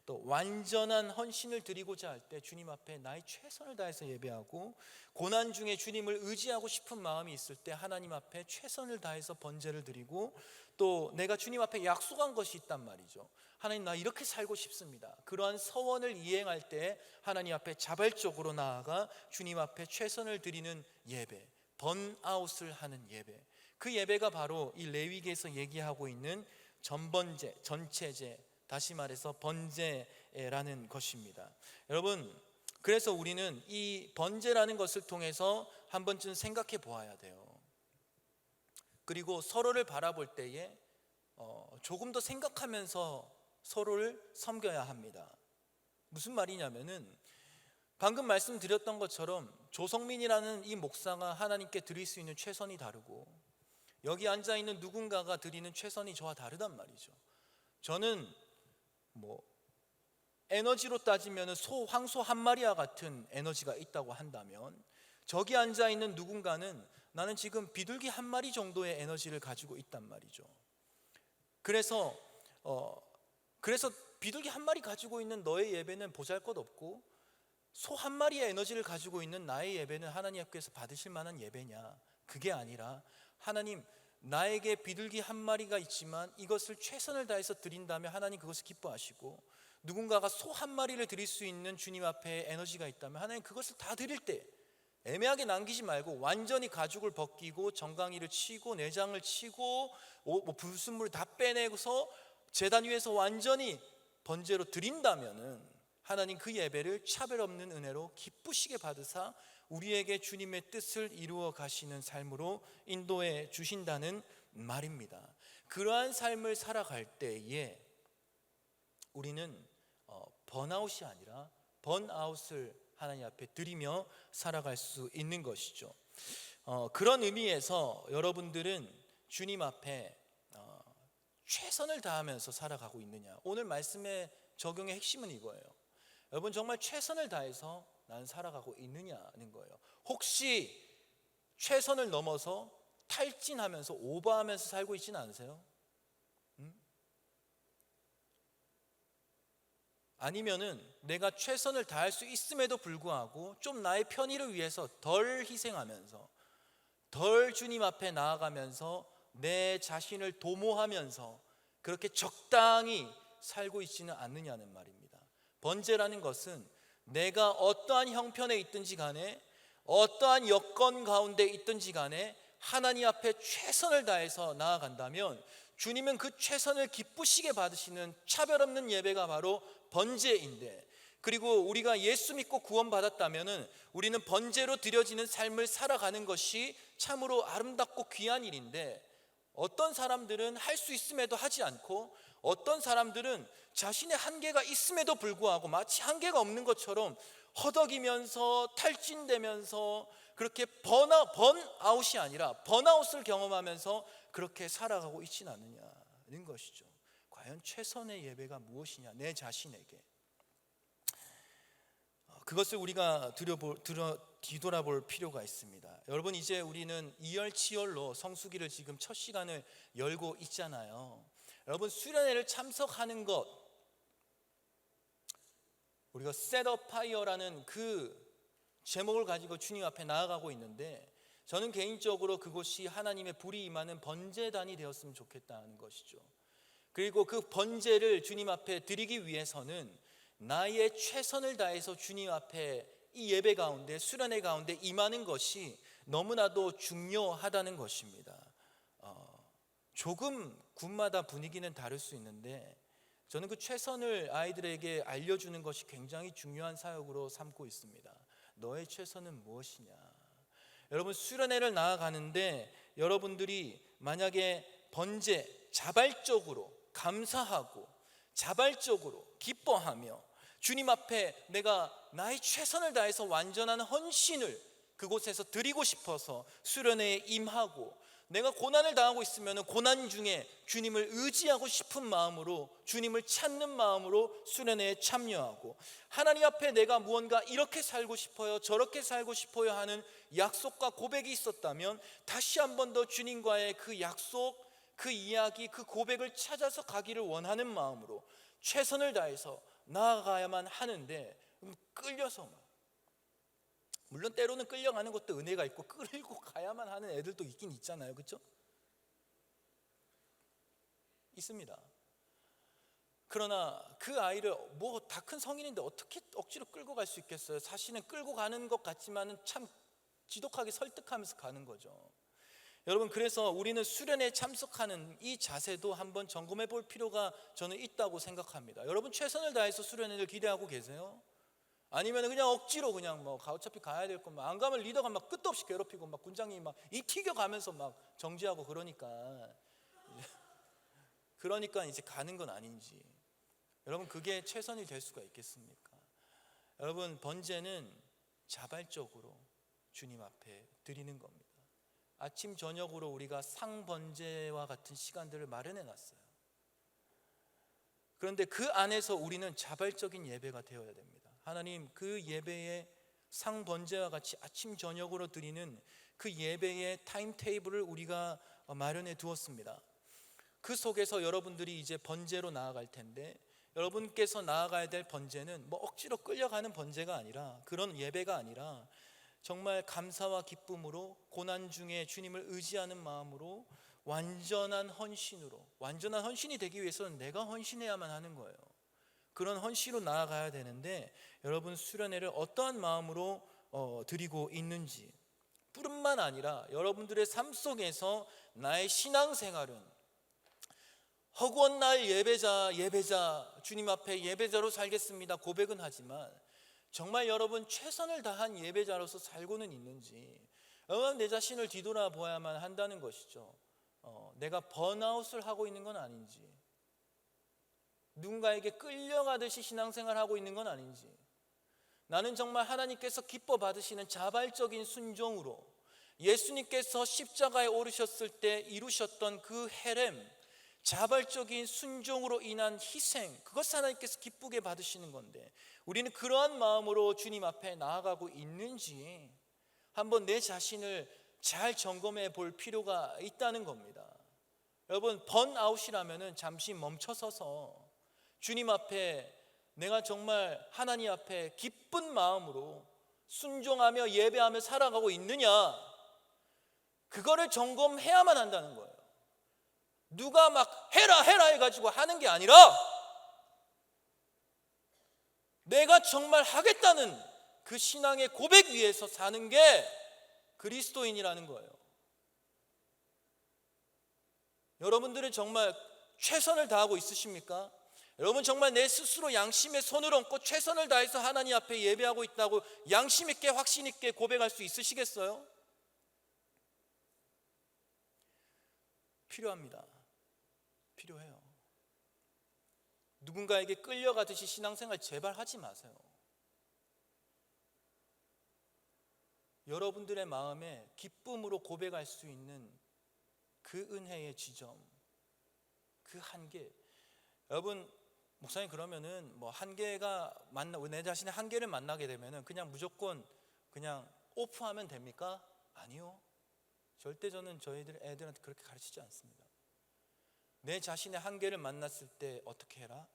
또 완전한 헌신을 드리고자 할 때 주님 앞에 나의 최선을 다해서 예배하고, 고난 중에 주님을 의지하고 싶은 마음이 있을 때 하나님 앞에 최선을 다해서 번제를 드리고, 또 내가 주님 앞에 약속한 것이 있단 말이죠. 하나님, 나 이렇게 살고 싶습니다. 그러한 서원을 이행할 때 하나님 앞에 자발적으로 나아가 주님 앞에 최선을 드리는 예배, 번아웃을 하는 예배, 그 예배가 바로 이 레위기에서 얘기하고 있는 전번제, 전체제, 다시 말해서 번제라는 것입니다. 여러분, 그래서 우리는 이 번제라는 것을 통해서 한 번쯤 생각해 보아야 돼요. 그리고 서로를 바라볼 때에 조금 더 생각하면서 서로를 섬겨야 합니다. 무슨 말이냐면은, 방금 말씀드렸던 것처럼 조성민이라는 이 목사가 하나님께 드릴 수 있는 최선이 다르고, 여기 앉아있는 누군가가 드리는 최선이 저와 다르단 말이죠. 저는 에너지로 따지면 황소 한 마리와 같은 에너지가 있다고 한다면, 저기 앉아있는 누군가는 나는 지금 비둘기 한 마리 정도의 에너지를 가지고 있단 말이죠. 그래서 비둘기 한 마리 가지고 있는 너의 예배는 보잘것없고, 소 한 마리의 에너지를 가지고 있는 나의 예배는 하나님께서 받으실 만한 예배냐? 그게 아니라, 하나님, 나에게 비둘기 한 마리가 있지만 이것을 최선을 다해서 드린다면 하나님 그것을 기뻐하시고, 누군가가 소 한 마리를 드릴 수 있는 주님 앞에 에너지가 있다면 하나님 그것을 다 드릴 때 애매하게 남기지 말고 완전히 가죽을 벗기고 정강이를 치고 내장을 치고 불순물을 다 빼내고서 제단 위에서 완전히 번제로 드린다면은 하나님 그 예배를 차별 없는 은혜로 기쁘시게 받으사 우리에게 주님의 뜻을 이루어 가시는 삶으로 인도해 주신다는 말입니다. 그러한 삶을 살아갈 때에 우리는 번아웃이 아니라 번아웃을 하나님 앞에 드리며 살아갈 수 있는 것이죠. 그런 의미에서 여러분들은 주님 앞에 최선을 다하면서 살아가고 있느냐? 오늘 말씀의 적용의 핵심은 이거예요. 여러분, 정말 최선을 다해서 난 살아가고 있느냐는 거예요. 혹시 최선을 넘어서 탈진하면서 오버하면서 살고 있지는 않으세요? 아니면은 내가 최선을 다할 수 있음에도 불구하고 좀 나의 편의를 위해서 덜 희생하면서, 덜 주님 앞에 나아가면서 내 자신을 도모하면서 그렇게 적당히 살고 있지는 않느냐는 말입니다. 번제라는 것은 내가 어떠한 형편에 있든지 간에, 어떠한 여건 가운데 있든지 간에 하나님 앞에 최선을 다해서 나아간다면 주님은 그 최선을 기쁘시게 받으시는 차별 없는 예배가 바로 번제인데, 그리고 우리가 예수 믿고 구원받았다면 우리는 번제로 드려지는 삶을 살아가는 것이 참으로 아름답고 귀한 일인데, 어떤 사람들은 할 수 있음에도 하지 않고, 어떤 사람들은 자신의 한계가 있음에도 불구하고 마치 한계가 없는 것처럼 허덕이면서 탈진되면서 그렇게 번아웃이 아니라 번아웃을 경험하면서 그렇게 살아가고 있진 않느냐는 것이죠. 과연 최선의 예배가 무엇이냐, 내 자신에게. 그것을 우리가 뒤돌아볼 필요가 있습니다. 여러분, 이제 우리는 이열치열로 성수기를 지금 첫 시간을 열고 있잖아요. 여러분, 수련회를 참석하는 것, 우리가 Set a Fire라는 그 제목을 가지고 주님 앞에 나아가고 있는데, 저는 개인적으로 그곳이 하나님의 불이 임하는 번제단이 되었으면 좋겠다는 것이죠. 그리고 그 번제를 주님 앞에 드리기 위해서는 나의 최선을 다해서 주님 앞에 이 예배 가운데, 수련회 가운데 임하는 것이 너무나도 중요하다는 것입니다. 조금 군마다 분위기는 다를 수 있는데, 저는 그 최선을 아이들에게 알려주는 것이 굉장히 중요한 사역으로 삼고 있습니다. 너의 최선은 무엇이냐? 여러분, 수련회를 나아가는데 여러분들이 만약에 번제, 자발적으로 감사하고 자발적으로 기뻐하며 주님 앞에 내가 나의 최선을 다해서 완전한 헌신을 그곳에서 드리고 싶어서 수련회에 임하고, 내가 고난을 당하고 있으면 고난 중에 주님을 의지하고 싶은 마음으로, 주님을 찾는 마음으로 수련회에 참여하고, 하나님 앞에 내가 무언가 이렇게 살고 싶어요, 저렇게 살고 싶어요 하는 약속과 고백이 있었다면 다시 한 번 더 주님과의 그 약속, 그 이야기, 그 고백을 찾아서 가기를 원하는 마음으로 최선을 다해서 나아가야만 하는데, 끌려서 물론 때로는 끌려가는 것도 은혜가 있고 끌고 가야만 하는 애들도 있긴 있잖아요. 그렇죠? 있습니다. 그러나 그 아이를 뭐 다 큰 성인인데 어떻게 억지로 끌고 갈 수 있겠어요? 사실은 끌고 가는 것 같지만은 참 지독하게 설득하면서 가는 거죠. 여러분, 그래서 우리는 수련회에 참석하는 이 자세도 한번 점검해 볼 필요가 저는 있다고 생각합니다. 여러분, 최선을 다해서 수련회를 기대하고 계세요? 아니면 그냥 억지로 그냥 뭐 어차피 가야 될 것만, 안 가면 리더가 막 끝도 없이 괴롭히고 막 군장님이 막 이 튀겨가면서 막 정지하고 그러니까 이제 가는 건 아닌지. 여러분, 그게 최선이 될 수가 있겠습니까? 여러분, 번제는 자발적으로 주님 앞에 드리는 겁니다. 아침 저녁으로 우리가 상번제와 같은 시간들을 마련해 놨어요. 그런데 그 안에서 우리는 자발적인 예배가 되어야 됩니다. 하나님, 그 예배의 상번제와 같이 아침 저녁으로 드리는 그 예배의 타임테이블을 우리가 마련해 두었습니다. 그 속에서 여러분들이 이제 번제로 나아갈 텐데, 여러분께서 나아가야 될 번제는 뭐 억지로 끌려가는 번제가 아니라, 그런 예배가 아니라 정말 감사와 기쁨으로, 고난 중에 주님을 의지하는 마음으로 완전한 헌신이 되기 위해서는 내가 헌신해야만 하는 거예요. 그런 헌신으로 나아가야 되는데, 여러분, 수련회를 어떠한 마음으로 드리고 있는지 뿐만 아니라 여러분들의 삶 속에서 나의 신앙생활은 허구한 날 예배자 주님 앞에 예배자로 살겠습니다 고백은 하지만, 정말 여러분 최선을 다한 예배자로서 살고는 있는지, 여러분 내 자신을 뒤돌아보아야만 한다는 것이죠. 내가 번아웃을 하고 있는 건 아닌지, 누군가에게 끌려가듯이 신앙생활하고 있는 건 아닌지, 나는 정말 하나님께서 기뻐 받으시는 자발적인 순종으로 예수님께서 십자가에 오르셨을 때 이루셨던 그 헤렘, 자발적인 순종으로 인한 희생, 그것 하나님께서 기쁘게 받으시는 건데, 우리는 그러한 마음으로 주님 앞에 나아가고 있는지 한번 내 자신을 잘 점검해 볼 필요가 있다는 겁니다. 여러분, 번아웃이라면 잠시 멈춰서서 주님 앞에 내가 정말 하나님 앞에 기쁜 마음으로 순종하며 예배하며 살아가고 있느냐, 그거를 점검해야만 한다는 거예요. 누가 막 해라 해가지고 하는 게 아니라, 내가 정말 하겠다는 그 신앙의 고백 위에서 사는 게 그리스도인이라는 거예요. 여러분들은 정말 최선을 다하고 있으십니까? 여러분 정말 내 스스로 양심에 손을 얹고 최선을 다해서 하나님 앞에 예배하고 있다고 양심 있게 확신 있게 고백할 수 있으시겠어요? 필요합니다. 필요해요. 누군가에게 끌려가듯이 신앙생활 제발 하지 마세요. 여러분들의 마음에 기쁨으로 고백할 수 있는 그 은혜의 지점, 그 한계. 여러분, 목사님 그러면은 뭐 한계가 내 자신의 한계를 만나게 되면은 그냥 무조건 그냥 오프하면 됩니까? 아니요. 절대 저는 저희들 애들한테 그렇게 가르치지 않습니다. 내 자신의 한계를 만났을 때 어떻게 해라?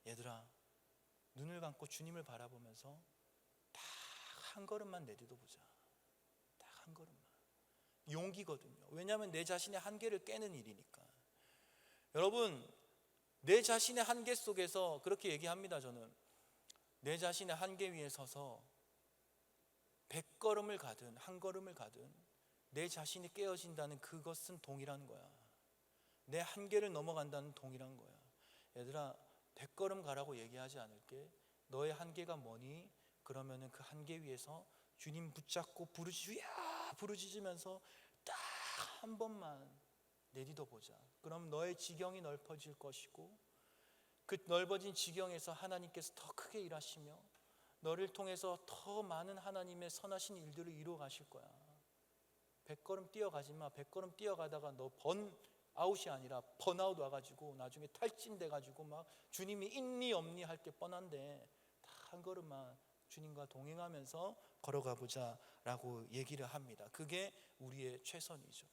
얘들아, 눈을 감고 주님을 바라보면서 딱 한 걸음만 내딛어 보자. 딱 한 걸음만. 용기거든요. 왜냐하면 내 자신의 한계를 깨는 일이니까. 여러분, 내 자신의 한계 속에서 그렇게 얘기합니다. 저는 내 자신의 한계 위에 서서 100걸음을 가든 한 걸음을 가든 내 자신이 깨어진다는 그것은 동일한 거야. 내 한계를 넘어간다는 동일한 거야. 얘들아, 100걸음 가라고 얘기하지 않을게. 너의 한계가 뭐니? 그러면은 그 한계 위에서 주님 붙잡고 부르짖으면서 딱 한 번만 내딛어 보자. 그럼 너의 지경이 넓어질 것이고 그 넓어진 지경에서 하나님께서 더 크게 일하시며 너를 통해서 더 많은 하나님의 선하신 일들을 이루어 가실 거야. 100걸음 뛰어가지 마. 100걸음 뛰어가다가 너 번아웃이 아니라 번아웃 와가지고 나중에 탈진돼가지고 막 주님이 있니 없니 할 게 뻔한데 다 한 걸음만 주님과 동행하면서 걸어가 보자 라고 얘기를 합니다. 그게 우리의 최선이죠.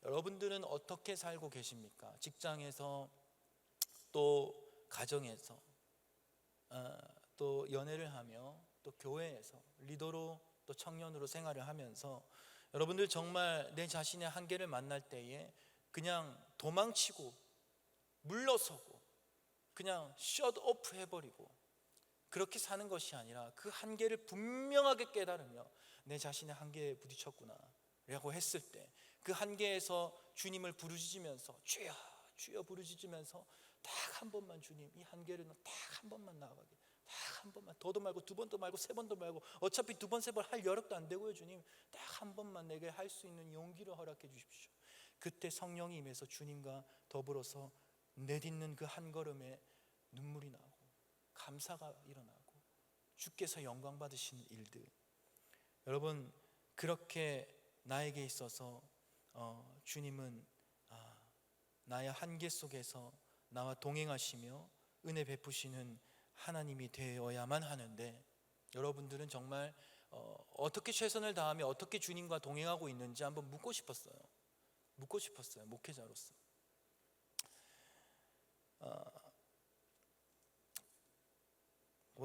여러분들은 어떻게 살고 계십니까? 직장에서 또 가정에서 또 연애를 하며 또 교회에서 리더로 또 청년으로 생활을 하면서 여러분들 정말 내 자신의 한계를 만날 때에 그냥 도망치고 물러서고 그냥 셧 오프 해버리고 그렇게 사는 것이 아니라 그 한계를 분명하게 깨달으며 내 자신의 한계에 부딪혔구나 라고 했을 때 그 한계에서 주님을 부르짖으면서 주여 주여 부르짖으면서 딱 한 번만 주님 이 한계를 딱 한 번만 나아가게 딱 한 번만 더도 말고 두 번도 말고 세 번도 말고 어차피 두 번 세 번 할 여력도 안 되고요 주님 딱 한 번만 내게 할 수 있는 용기를 허락해 주십시오. 그때 성령이 임해서 주님과 더불어서 내딛는 그 한 걸음에 눈물이 나고 감사가 일어나고 주께서 영광 받으시는 일들 여러분 그렇게 나에게 있어서 주님은 나의 한계 속에서 나와 동행하시며 은혜 베푸시는 하나님이 되어야만 하는데 여러분들은 정말 어떻게 최선을 다하며 어떻게 주님과 동행하고 있는지 한번 묻고 싶었어요. 목회자로서.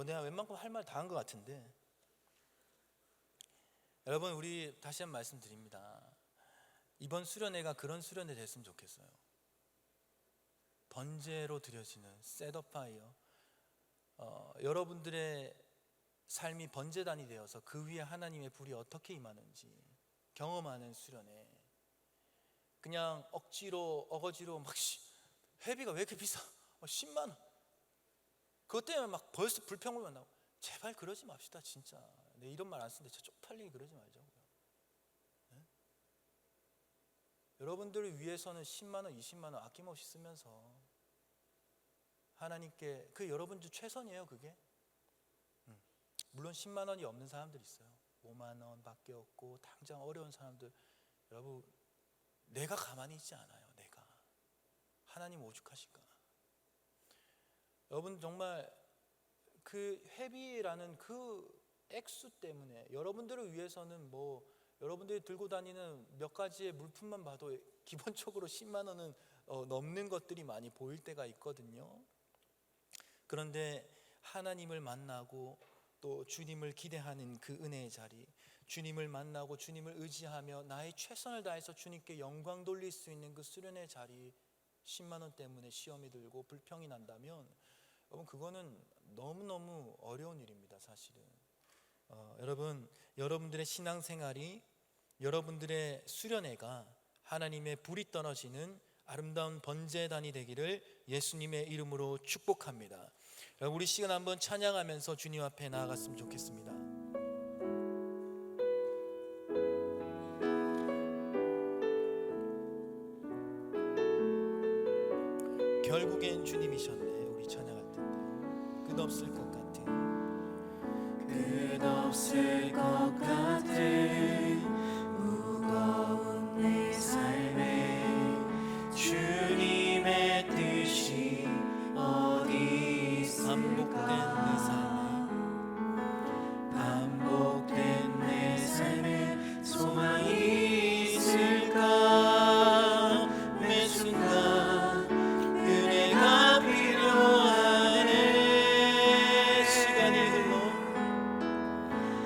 내가 웬만큼 할 말 다 한 것 같은데 여러분 우리 다시 한번 말씀드립니다. 이번 수련회가 그런 수련회 됐으면 좋겠어요. 번제로 드려지는 셋업파이어 여러분들의 삶이 번제단이 되어서 그 위에 하나님의 불이 어떻게 임하는지 경험하는 수련회. 그냥 억지로 어거지로 막 회비가 왜 이렇게 비싸? 10만 원. 그것 때문에 막 벌써 불평불만 나고 제발 그러지 맙시다 진짜. 내 이런 말 안 쓰는데 저 쪽팔리게 그러지 말자고요. 네? 여러분들을 위해서는 10만 원, 20만 원 아낌없이 쓰면서 하나님께 그 여러분들 최선이에요 그게. 물론 10만 원이 없는 사람들 있어요. 5만 원밖에 없고 당장 어려운 사람들 여러분 내가 가만히 있지 않아요. 내가 하나님 오죽하실까. 여러분 정말 그 회비라는 그 액수 때문에 여러분들을 위해서는 뭐 여러분들이 들고 다니는 몇 가지의 물품만 봐도 기본적으로 10만 원은 넘는 것들이 많이 보일 때가 있거든요. 그런데 하나님을 만나고 또 주님을 기대하는 그 은혜의 자리, 주님을 만나고 주님을 의지하며 나의 최선을 다해서 주님께 영광 돌릴 수 있는 그 수련의 자리 10만 원 때문에 시험이 들고 불평이 난다면 여러분 그거는 너무너무 어려운 일입니다 사실은. 여러분 여러분들의 신앙생활이 여러분들의 수련회가 하나님의 불이 떨어지는 아름다운 번제단이 되기를 예수님의 이름으로 축복합니다. 여러분, 우리 시간 한번 찬양하면서 주님 앞에 나아갔으면 좋겠습니다. 결국엔 주님이셨네. 우리 찬양할 텐데요. 끝없을 것 같은, 끝없을 것 같은 무거운 내 삶에 주님의 뜻이 어디 있을까? 반복된 내 삶에 소망이 있을까? 매 순간 은혜가 필요하네.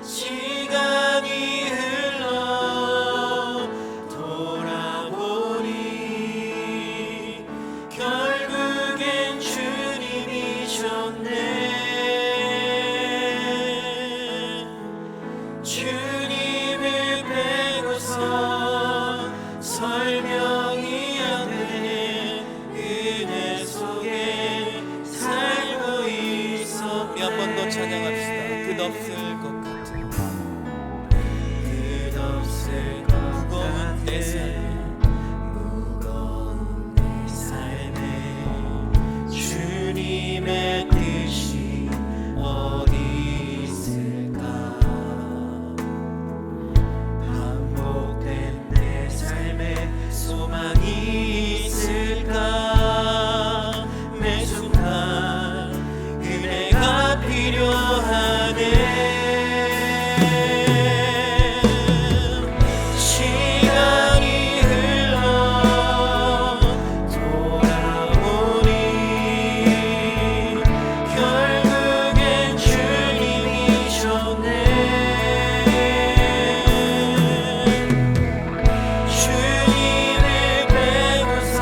시간이 흘러 돌아보니 결국엔 주님이셨네. 주님을 빼고서 설명이 안 되는 은혜 속에 살고 있어. 우리 한 번 더 찬양합시다. 끝없을 것 같은 무거운 내 삶에 주님의 뜻이 어디 있을까? 반복된 내 삶에 소망이 있을까? 매 순간 은혜가 필요하네. 시간이 흘러 돌아보니 결국엔 주님이셨네. 주님을 빼고서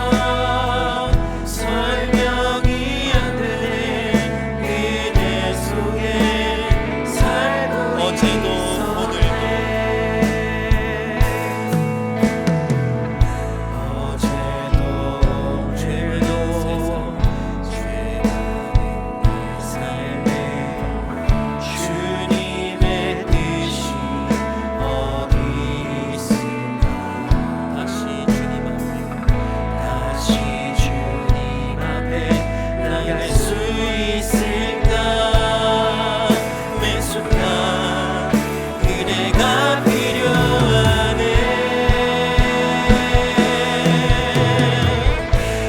설명이 안 되는 은혜 속에 살고 어제도 오늘도 삶에 주님의 뜻이 어디 있을까? 다시 주님 앞에 다시 주님 앞에 나갈 수 있을까? 매 순간 은혜가 필요하네.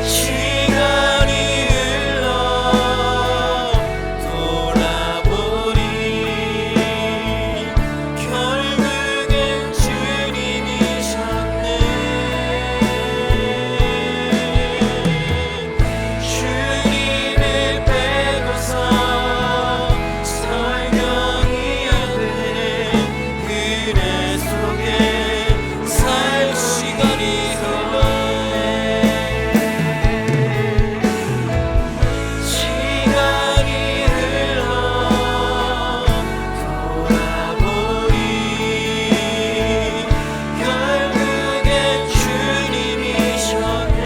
시간이 흘러 돌아보니 결국엔 주님이셨네. 주님을 빼고서 설명이 안 되는 은혜 속에 살 시간이 흘러 시간이 흘러 돌아보니 결국엔 주님이셨네.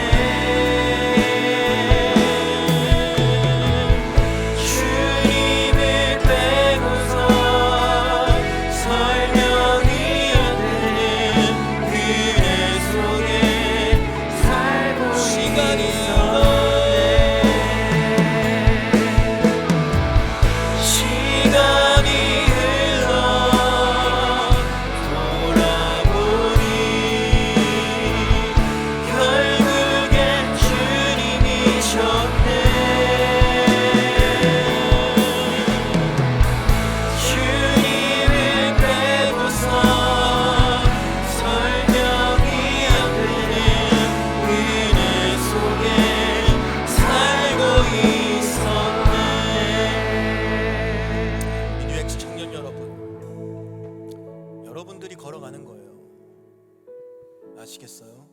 주님을 빼고서 설명이 안 되는 은혜 속에 살고 시간이 시간이 흘러 돌아보니 결국엔 주님이셨네. 주님을 빼고서 설명이 안 되는 은혜 속에 살고 있었네. 민유엑스 청년 여러분, 여러분들이 걸어가는 거예요. 아시겠어요?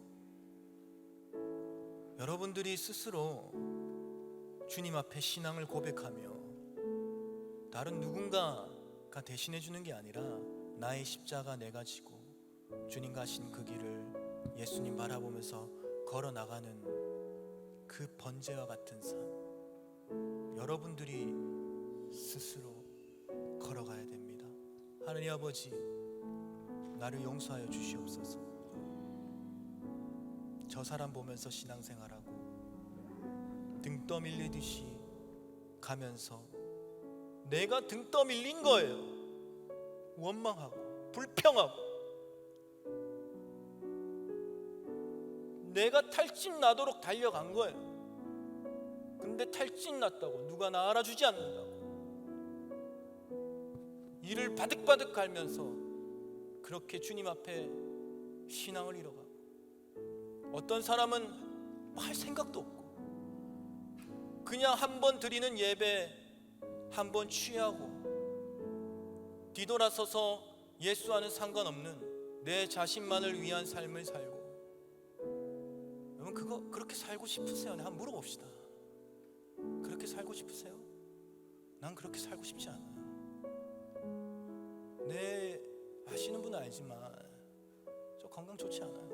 여러분들이 스스로 주님 앞에 신앙을 고백하며 다른 누군가가 대신해 주는 게 아니라 나의 십자가 내가 지고 주님 가신 그 길을 예수님 바라보면서 걸어 나가는 그 번제와 같은 삶 여러분들이 스스로 걸어가야 됩니다. 하느님 아버지, 나를 용서하여 주시옵소서. 저 사람 보면서 신앙생활하고 등 떠밀리듯이 가면서 내가 등 떠밀린 거예요. 원망하고 불평하고 내가 탈진 나도록 달려간 거예요. 근데 탈진 났다고 누가 나 알아주지 않는다고 이를 바득바득 갈면서 그렇게 주님 앞에 신앙을 잃어가고, 어떤 사람은 할 생각도 없고 그냥 한 번 드리는 예배 한 번 취하고 뒤돌아서서 예수와는 상관없는 내 자신만을 위한 삶을 살고. 여러분 그렇게 살고 싶으세요? 한번 물어봅시다. 그렇게 살고 싶으세요? 난 그렇게 살고 싶지 않아요. 아시는 분은 알지만 저 건강 좋지 않아요.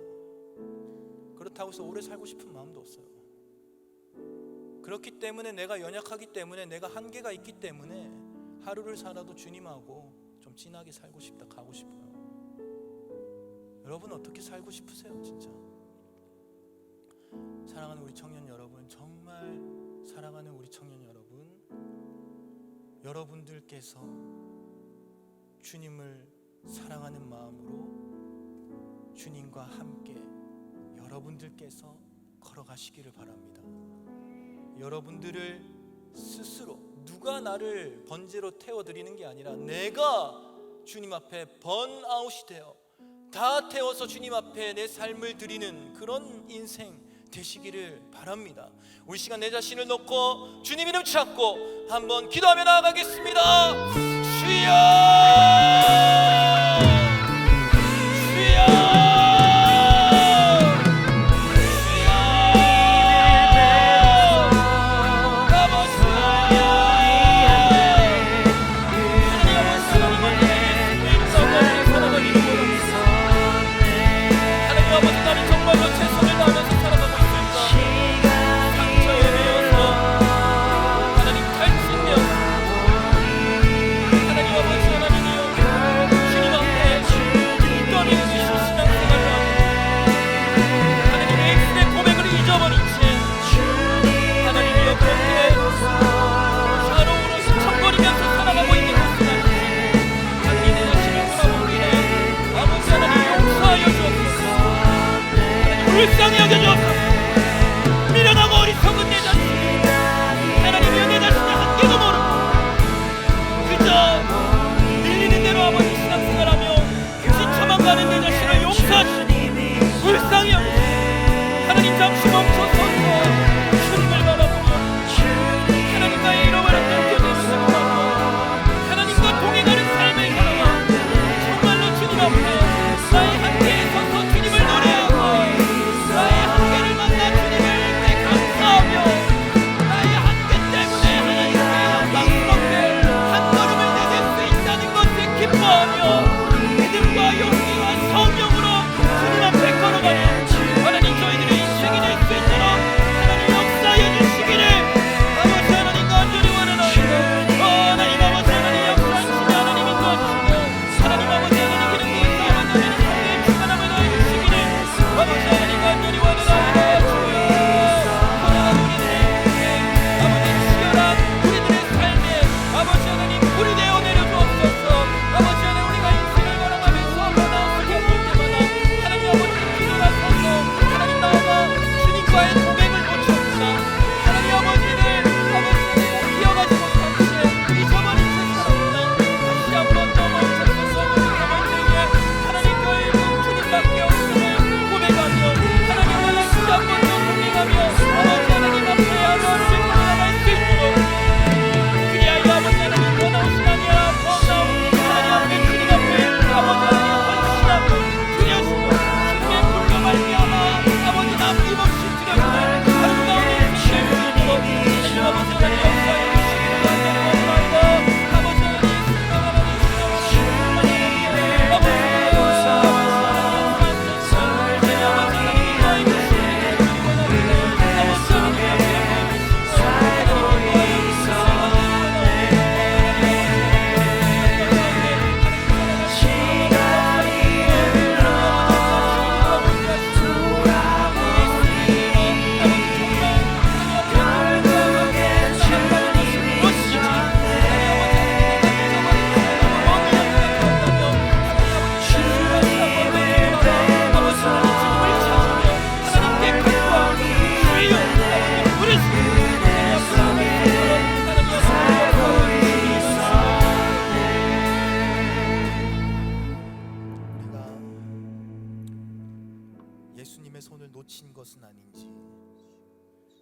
그렇다고 해서 오래 살고 싶은 마음도 없어요. 그렇기 때문에 내가 연약하기 때문에 내가 한계가 있기 때문에 하루를 살아도 주님하고 좀 진하게 살고 싶다, 가고 싶어요. 여러분 어떻게 살고 싶으세요? 진짜 사랑하는 우리 청년 여러분, 정말 사랑하는 우리 청년 여러분, 여러분들께서 주님을 사랑하는 마음으로 주님과 함께 여러분들께서 걸어가시기를 바랍니다. 여러분들을 스스로 누가 나를 번제로 태워드리는 게 아니라 내가 주님 앞에 번아웃이 되어 다 태워서 주님 앞에 내 삶을 드리는 그런 인생 되시기를 바랍니다. 우리 시간 내 자신을 놓고 주님 이름 찾고 한번 기도하며 나아가겠습니다. 주여, 주여, 주여, 아버지, 하나님 아버지, 나는 정말로 최선을 다하면서 살아가고 있습니다. 상처에 매여서 하나님 탈진며 하나님 아버지, 하나님이여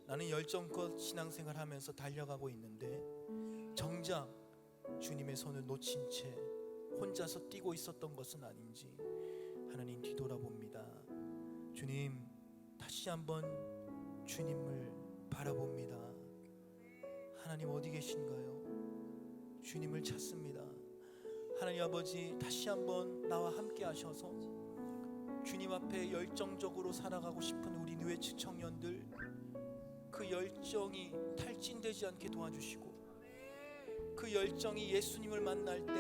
나는 열정껏 신앙생활 하면서 달려가고 있는데 정작 주님의 손을 놓친 채 혼자서 뛰고 있었던 것은 아닌지 하나님 뒤돌아봅니다. 주님, 다시 한번 주님을 바라봅니다. 하나님 어디 계신가요? 주님을 찾습니다. 하나님 아버지, 다시 한번 나와 함께 하셔서 주님 앞에 열정적으로 살아가고 싶은 우리 뉴에츠 청년들, 그 열정이 탈진되지 않게 도와주시고, 그 열정이 예수님을 만날 때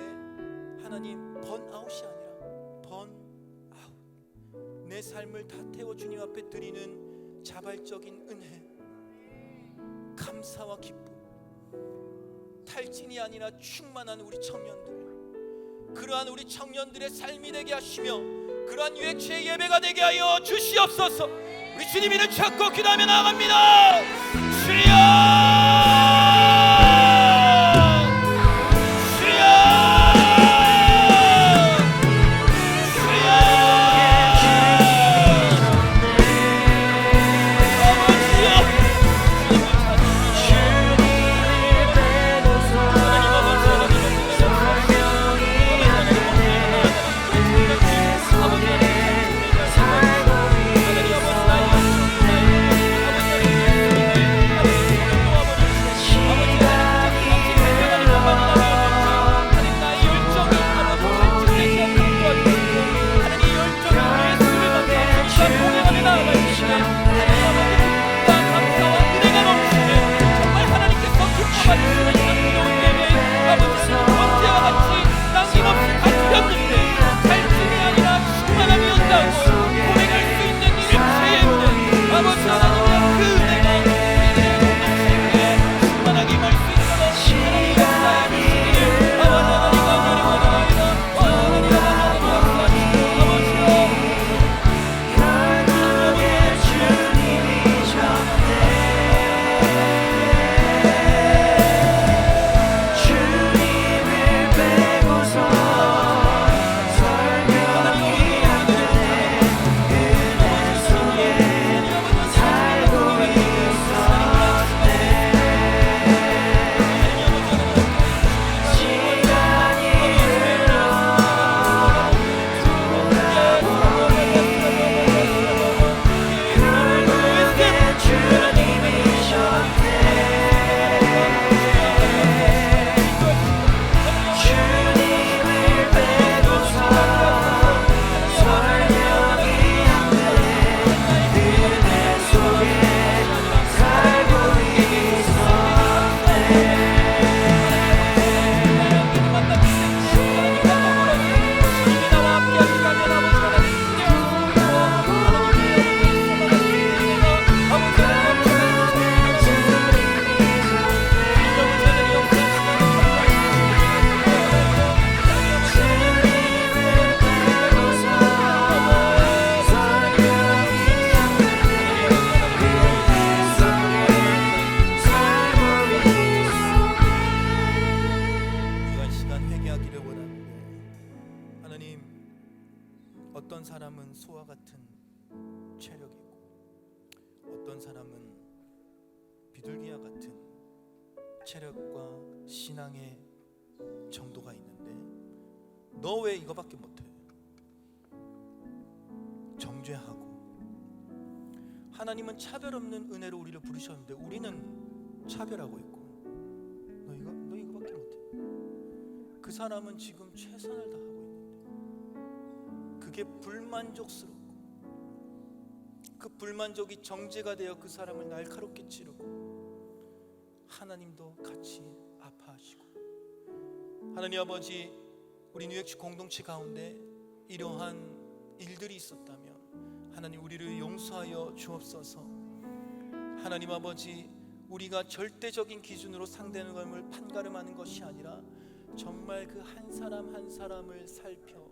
하나님 번아웃이 아니라 번아웃, 내 삶을 다 태워 주님 앞에 드리는 자발적인 은혜, 감사와 기쁨, 탈진이 아니라 충만한 우리 청년들, 그러한 우리 청년들의 삶이 되게 하시며 그러한 유액체의 예배가 되게 하여 주시옵소서. 우리 주님 이름 찾고 기도하며 나아갑니다. 주여! 어떤 사람은 소와 같은 체력이고 어떤 사람은 비둘기와 같은 체력과 신앙의 정도가 있는데 너 왜 이거밖에 못해? 정죄하고 하나님은 차별 없는 은혜로 우리를 부르셨는데 우리는 차별하고 있고 너 이거밖에 못해. 그 사람은 지금 최선을 다하고 있는데 그게 불만족스럽고 그 불만족이 정죄가 되어 그 사람을 날카롭게 찌르고 하나님도 같이 아파하시고 하나님 아버지 우리 뉴욕시 공동체 가운데 이러한 일들이 있었다면 하나님 우리를 용서하여 주옵소서. 하나님 아버지 우리가 절대적인 기준으로 상대방을 판가름하는 것이 아니라 정말 그 한 사람 한 사람을 살펴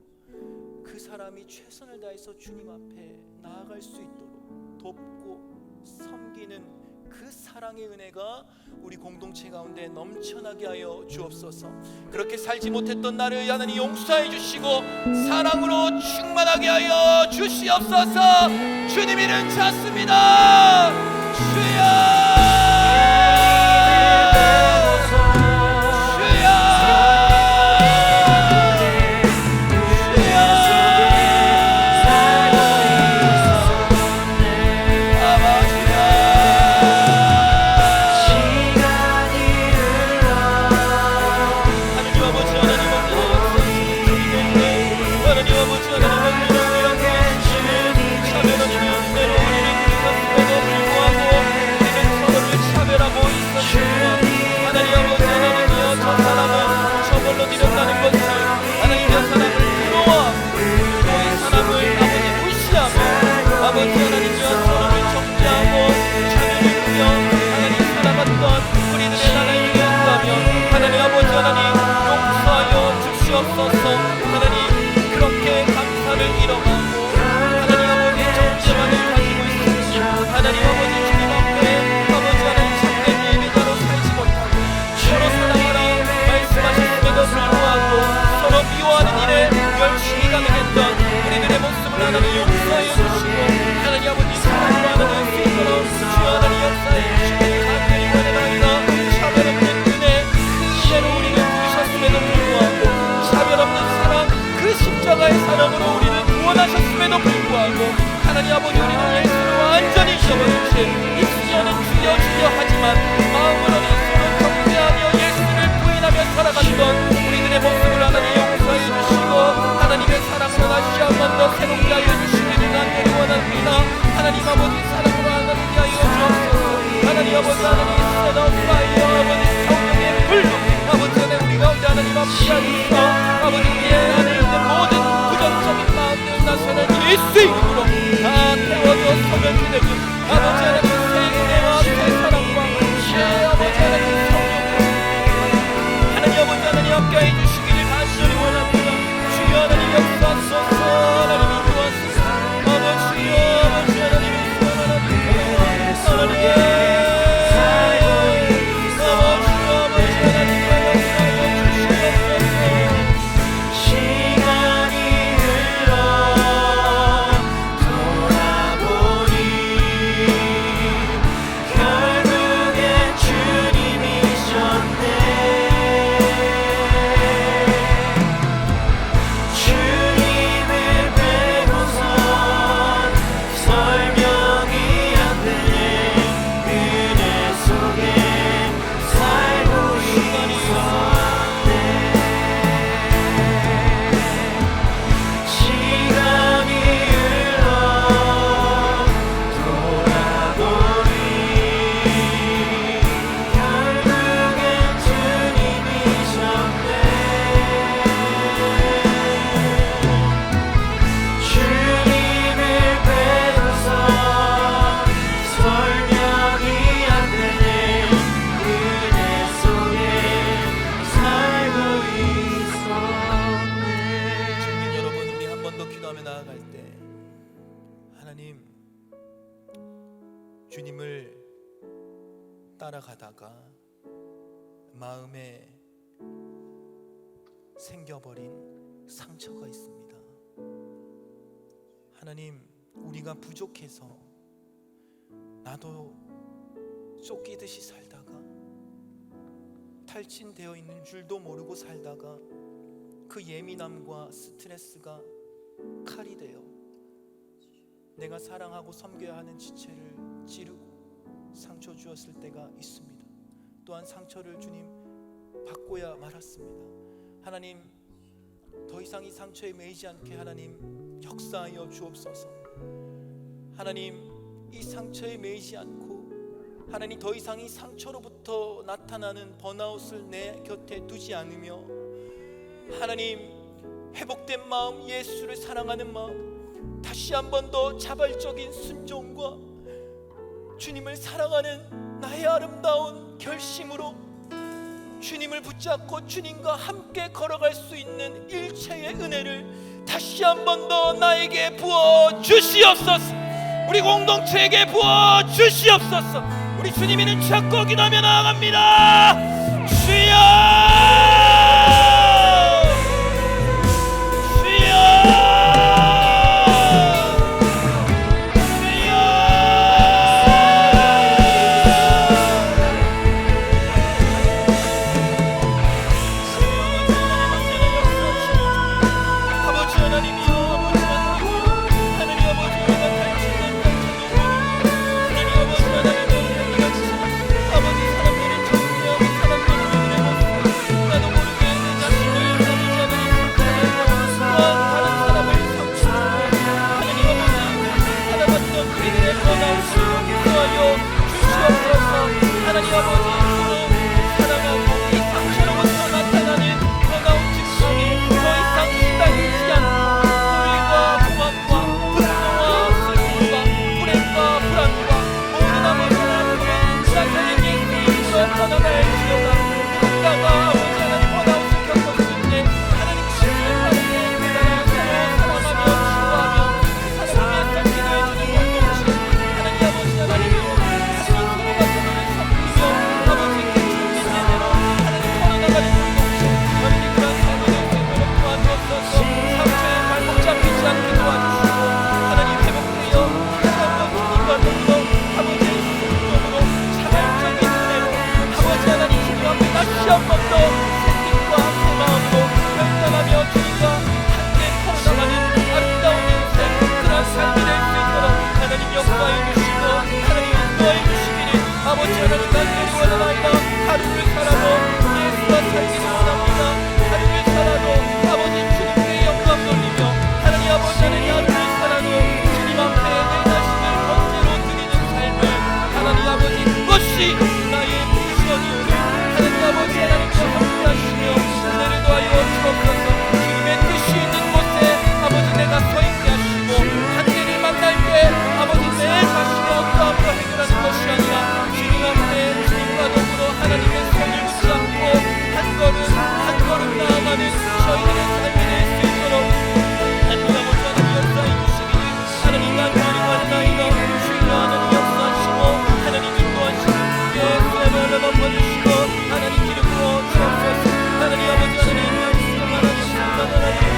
그 사람이 최선을 다해서 주님 앞에 나아갈 수 있도록 돕고 섬기는 그 사랑의 은혜가 우리 공동체 가운데 넘쳐나게 하여 주옵소서. 그렇게 살지 못했던 나를 하나님 용서해 주시고 사랑으로 충만하게 하여 주시옵소서. 주님 이름 찾습니다. 주여. 주여 주여 하지만 마음으로는 서로 경배하며 예수를 부인하며 살아갔던 우리들의 모습을 하나님 용서해 주시고 하나님의 사랑으로 다시 한 번 더 새롭게 하여 주시기를 간절히 원합니다. 하나님 아버지 사랑으로 하나님 하여 주옵소서. 하나님 아버지 하나님 set on fire 아버지 성령의 불로 아버지 하나님 우리 가운데 하나님 앞에 하소서. 아버지 우리의 안에 있는 모든 부정적인 마음들 나서는 예수 이름으로 다 태워져 소멸되고 아버지 하나님 새 은혜와 새 사랑과 새 아버지 하나님 성령으로 하나님 아버지 하나님 함께해 주시기를 간절히 원합니다. 주여 하나님 역사하소서. 하나님 인도하소서. 아버지여 아버지 하나님 인도하소서. 하나님 주님을 따라가다가 마음에 생겨버린 상처가 있습니다. 하나님, 우리가 부족해서 나도 쫓기듯이 살다가 탈진되어 있는 줄도 모르고 살다가 그 예민함과 스트레스가 칼이 되어 내가 사랑하고 섬겨야 하는 지체를 찌르고 상처 주었을 때가 있습니다. 또한 상처를 주님 받고야 말았습니다. 하나님, 더 이상 이 상처에 매이지 않게 하나님 역사하여 주옵소서. 하나님, 이 상처에 매이지 않고 하나님 더 이상 이 상처로부터 나타나는 번아웃을 내 곁에 두지 않으며 하나님, 회복된 마음, 예수를 사랑하는 마음, 다시 한 번 더 자발적인 순종과 주님을 사랑하는 나의 아름다운 결심으로 주님을 붙잡고 주님과 함께 걸어갈 수 있는 일체의 은혜를 다시 한 번 더 나에게 부어 주시옵소서. 우리 공동체에게 부어 주시옵소서. 우리 주님 이름 찾고 기도하며 나아갑니다. 주여! 하나님 아버지, 사랑하고 이 상처로부터 나타나는 번아웃 증상이 더 이상 시달리지 않고 우울과 공황과 분노와 슬픔과 불행과 불안과 모든 아버지 하나님의 자세에게 이끌어 떠나갈지어다. 누군가가 아버지 하나님 번아웃을 겪었을 때 하나님 주님의 사랑에 대단한 서로 사랑하며 치유하며 하나님의 기도해주는 공동체, 하나님 아버지 하나님 아버지 아버지 하나님 간절히 원하나이다. 하루를 살아도 예수와 살기를 원합니다. 하루를 살아도 아버지 주님께 영광 돌리며 하나님 아버지 하나님 하루를 살아도 주님 앞에 내 자신을 번제로 드리는 삶을 하나님 아버지 그것이 나의 미션이오니 하나님 아버지 하나님과 함께하시며 은혜를 더하여 주옵소서. 주님의 뜻이 있는 곳에 아버지 내가 서 있게 하시고 한계를 만날 때 아버지 내 자신의 어떠함으로 해결하는 것이 아니라 주님 앞에 주님과 더불어 하나님의 손을 붙잡고 한 걸음 한 걸음 나아가는 저희들의 삶이 될 수 있도록 하나님 아버지 하나님 역사해 주시기를 하나님 간절히 원하나이다. 주여 하나님 역사하시고 하나님 인도하시고 예수의 말을 엎어주시고 하나님 기름 부어 주옵소서. 하나님 아버지 하나님 말씀 하나님 하나님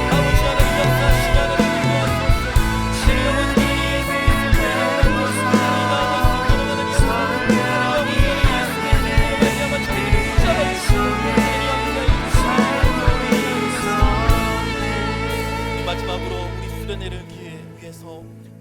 아버지 하나님 역사하시고 하나님 인도하소서. 하나님 아버지 하나님 예수 그리스도의 이름으로 하나님 나아갈 수 있도록 하나님 역사하소서. 하나님 아버지 하나님 예수 그리스도의 말씀만 저희들을 붙잡아 주시고 하나님 함께하여 주시옵소서. 마지막으로 우리 수련회를 위해서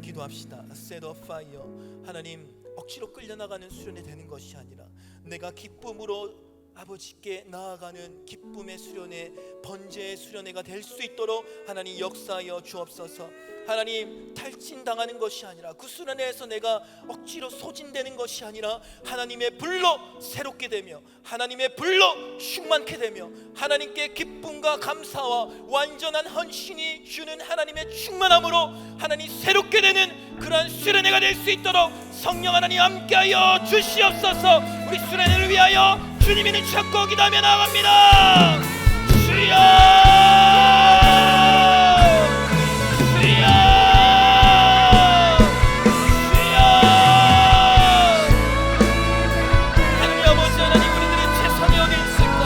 기도합시다. Set a fire. 하나님 억지로 끌려나가는 수련회 되는 것이 아니라 내가 기쁨으로 아버지께 나아가는 기쁨의 수련회, 번제의 수련회가 될 수 있도록 하나님 역사하여 주옵소서. 하나님 탈진당하는 것이 아니라 그 수련회에서 내가 억지로 소진되는 것이 아니라 하나님의 불로 새롭게 되며 하나님의 불로 충만케 되며 하나님께 기쁨과 감사와 완전한 헌신이 주는 하나님의 충만함으로 하나님 새롭게 되는 그러한 수련회가 될 수 있도록 성령 하나님 함께하여 주시옵소서. 우리 수련회를 위하여 주님이 찾고 기도하며 나갑니다. 주여 주여 주여. 하나님 아버지 하나님 우리들의 최선이 어디 있을까?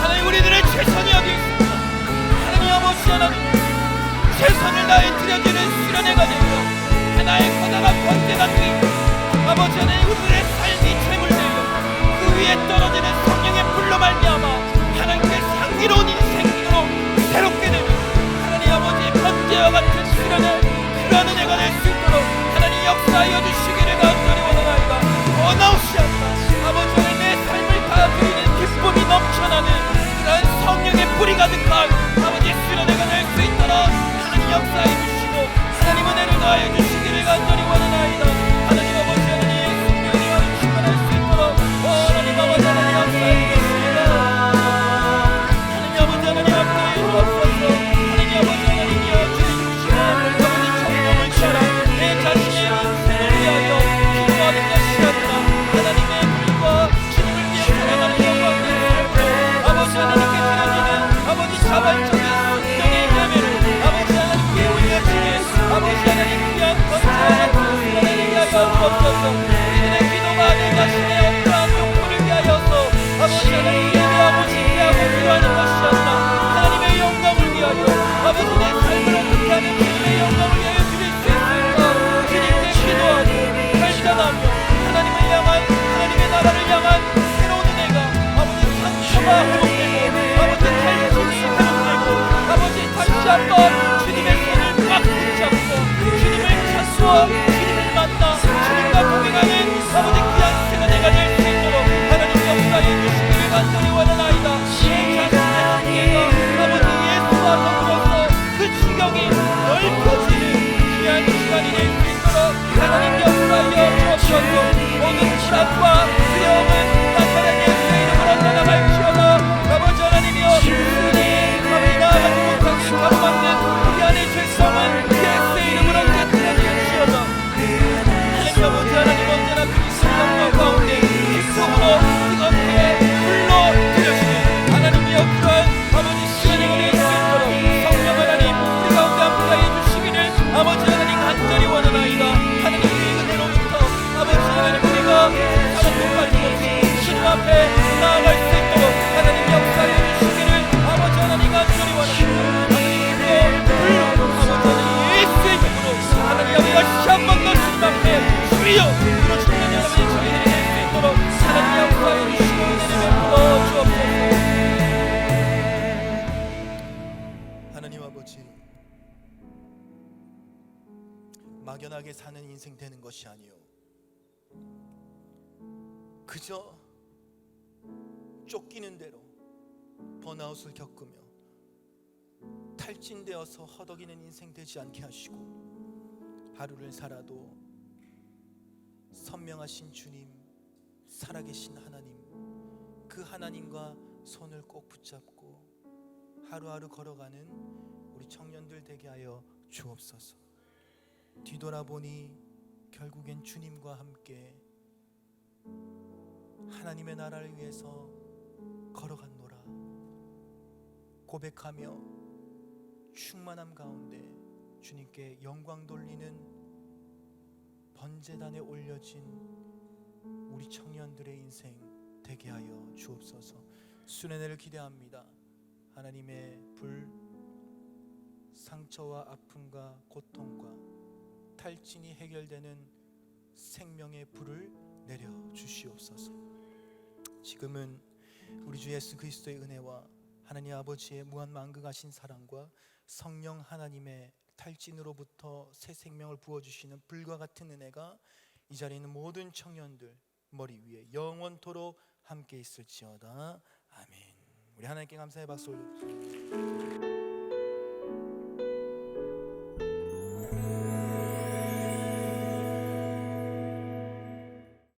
하나님 우리들의 최선이 어디 있을까? 하나님 아버지 하나님 최선을 다해 드려지는 수련회가 되며 하나의 커다란 번제가 되고 아버지 하나님 우리들의 삶이 채물되며 그 위에 떨어지는 성령의 불로 말미암아 하나님께 향기로운 인생으로 새롭게 되며 하나님 아버지 번제와 같은 수련회 그러한 은혜가 될 수 있도록 하나님 역사하여 주시기를 간절히 원하나이다. 원하옵시옵소서. 아버지 하나님 내 삶을 다 드리는 기쁨이 넘쳐나는 그러한 성령의 뿌리 가득한 아버지 수련회가 될 수 있도록 하나님 역사해 주시고 하나님 은혜를 더하여 주시기를 간절히 원하나이다. 하나님 아버지 하나님 예수님의 은혜와 충만할 수 있도록 하나님 아버지 하나님 역사해 주시기를 하나님 아버지 하나님 함께해 주옵소서. 하나님 아버지 하나님이여 주의 중심에 아버지 성령을 쳐라. 내 자신의 인생을 위하여 기도하는 것이 아니라 하나님의 불과 주님을 위해 살아가는 영광을 살고 아버지 하나님께 드려지는 아버지 자발적인 성령의 예배를 아버지 하나님께 올려주게 아버지 하나님 귀한 번제와 같은 수련회를 위하여 주옵소서. 우리들의 기도가 내 자신의 어떠한 욕구를 위하여서 아버지 하나님 예배하고 지혜하고 기도하는 것이 아니라 하나님의 영광을 위하여 아버지 내 삶을 어떻게 하면 주님의 영광을 위하여 드릴 수 있을까? 주님께 기도하고 발전하며 하나님을 향한 하나님의 나라를 향한 새로운 은혜가 아버지 상처가 회복되고 아버지 탈진이 회복되고 아버지 다시 한번 주님의 손을 꽉 붙잡고 주님을 찾고 주님을 만나 주님과 동행하는 아버지 귀한 수련회가 될 수 있도록 하나님 역사해 주시기를 간절히 원하나이다. 내 자신의 한계가 아버지 예수와 더불어서 그 지경이 넓혀지는 귀한 시간이 될 수 있도록 하나님 역사하여 주옵소서. 모든 불안과 두려움은 나타난 예수의 이름으로 떠나갈지어다. 아버지 하나님이여 우리 아버지 나아가지 못하게 가로막는 우리 안의 죄성은 예수의 이름으로 깨뜨려질지어다. 하나님 아버지 하나님 언제나 그리스도의 영광 가운데 기쁨으로 뜨겁게 불러 드려주는 하나님이여 그러한 아버지 수련회가 될 수 있도록 성령 하나님 우리 가운데 함께하여 주시기를 아버지 하나님 간절히 원하나이다. 하나님의 은혜로부터 아버지 하나님 우리가 사랑도 빠짐없이 주님 앞에 나아갈 수 있도록 하나님 역사하여 주시기를 아버지 하나님 간절히 원하나이다. 하나님께서 불로 아버지 하나님 예수의 이름으로 하나님 아버지 다시 한번 더 주님 앞에 주여 부르시는 여러분의 저희들이 될 수 있도록 하나님 역사해 주시고 은혜를 베풀어 주옵소서. 하나님 아버지 막연하게 사는 인생 되는 것이 아니요 그저 쫓기는 대로 번아웃을 겪으며 탈진되어서 허덕이는 인생 되지 않게 하시고 하루를 살아도 선명하신 주님, 살아계신 하나님, 그 하나님과 손을 꼭 붙잡고 하루하루 걸어가는 우리 청년들 되게 하여 주옵소서. 뒤돌아보니 결국엔 주님과 함께 하나님의 나라를 위해서 걸어갔노라 고백하며 충만함 가운데 주님께 영광 돌리는 번제단에 올려진 우리 청년들의 인생 되게 하여 주옵소서. 수련회를 기대합니다. 하나님의 불, 상처와 아픔과 고통과 탈진이 해결되는 생명의 불을 내려 주시옵소서. 지금은 우리 주 예수 그리스도의 은혜와 하나님 아버지의 무한 만극하신 사랑과 성령 하나님의 탈진으로부터 새 생명을 부어주시는 불과 같은 은혜가 이 자리에 있는 모든 청년들 머리 위에 영원토록 함께 있을지어다. 아멘. 우리 하나님께 감사의 박수 올려주세요.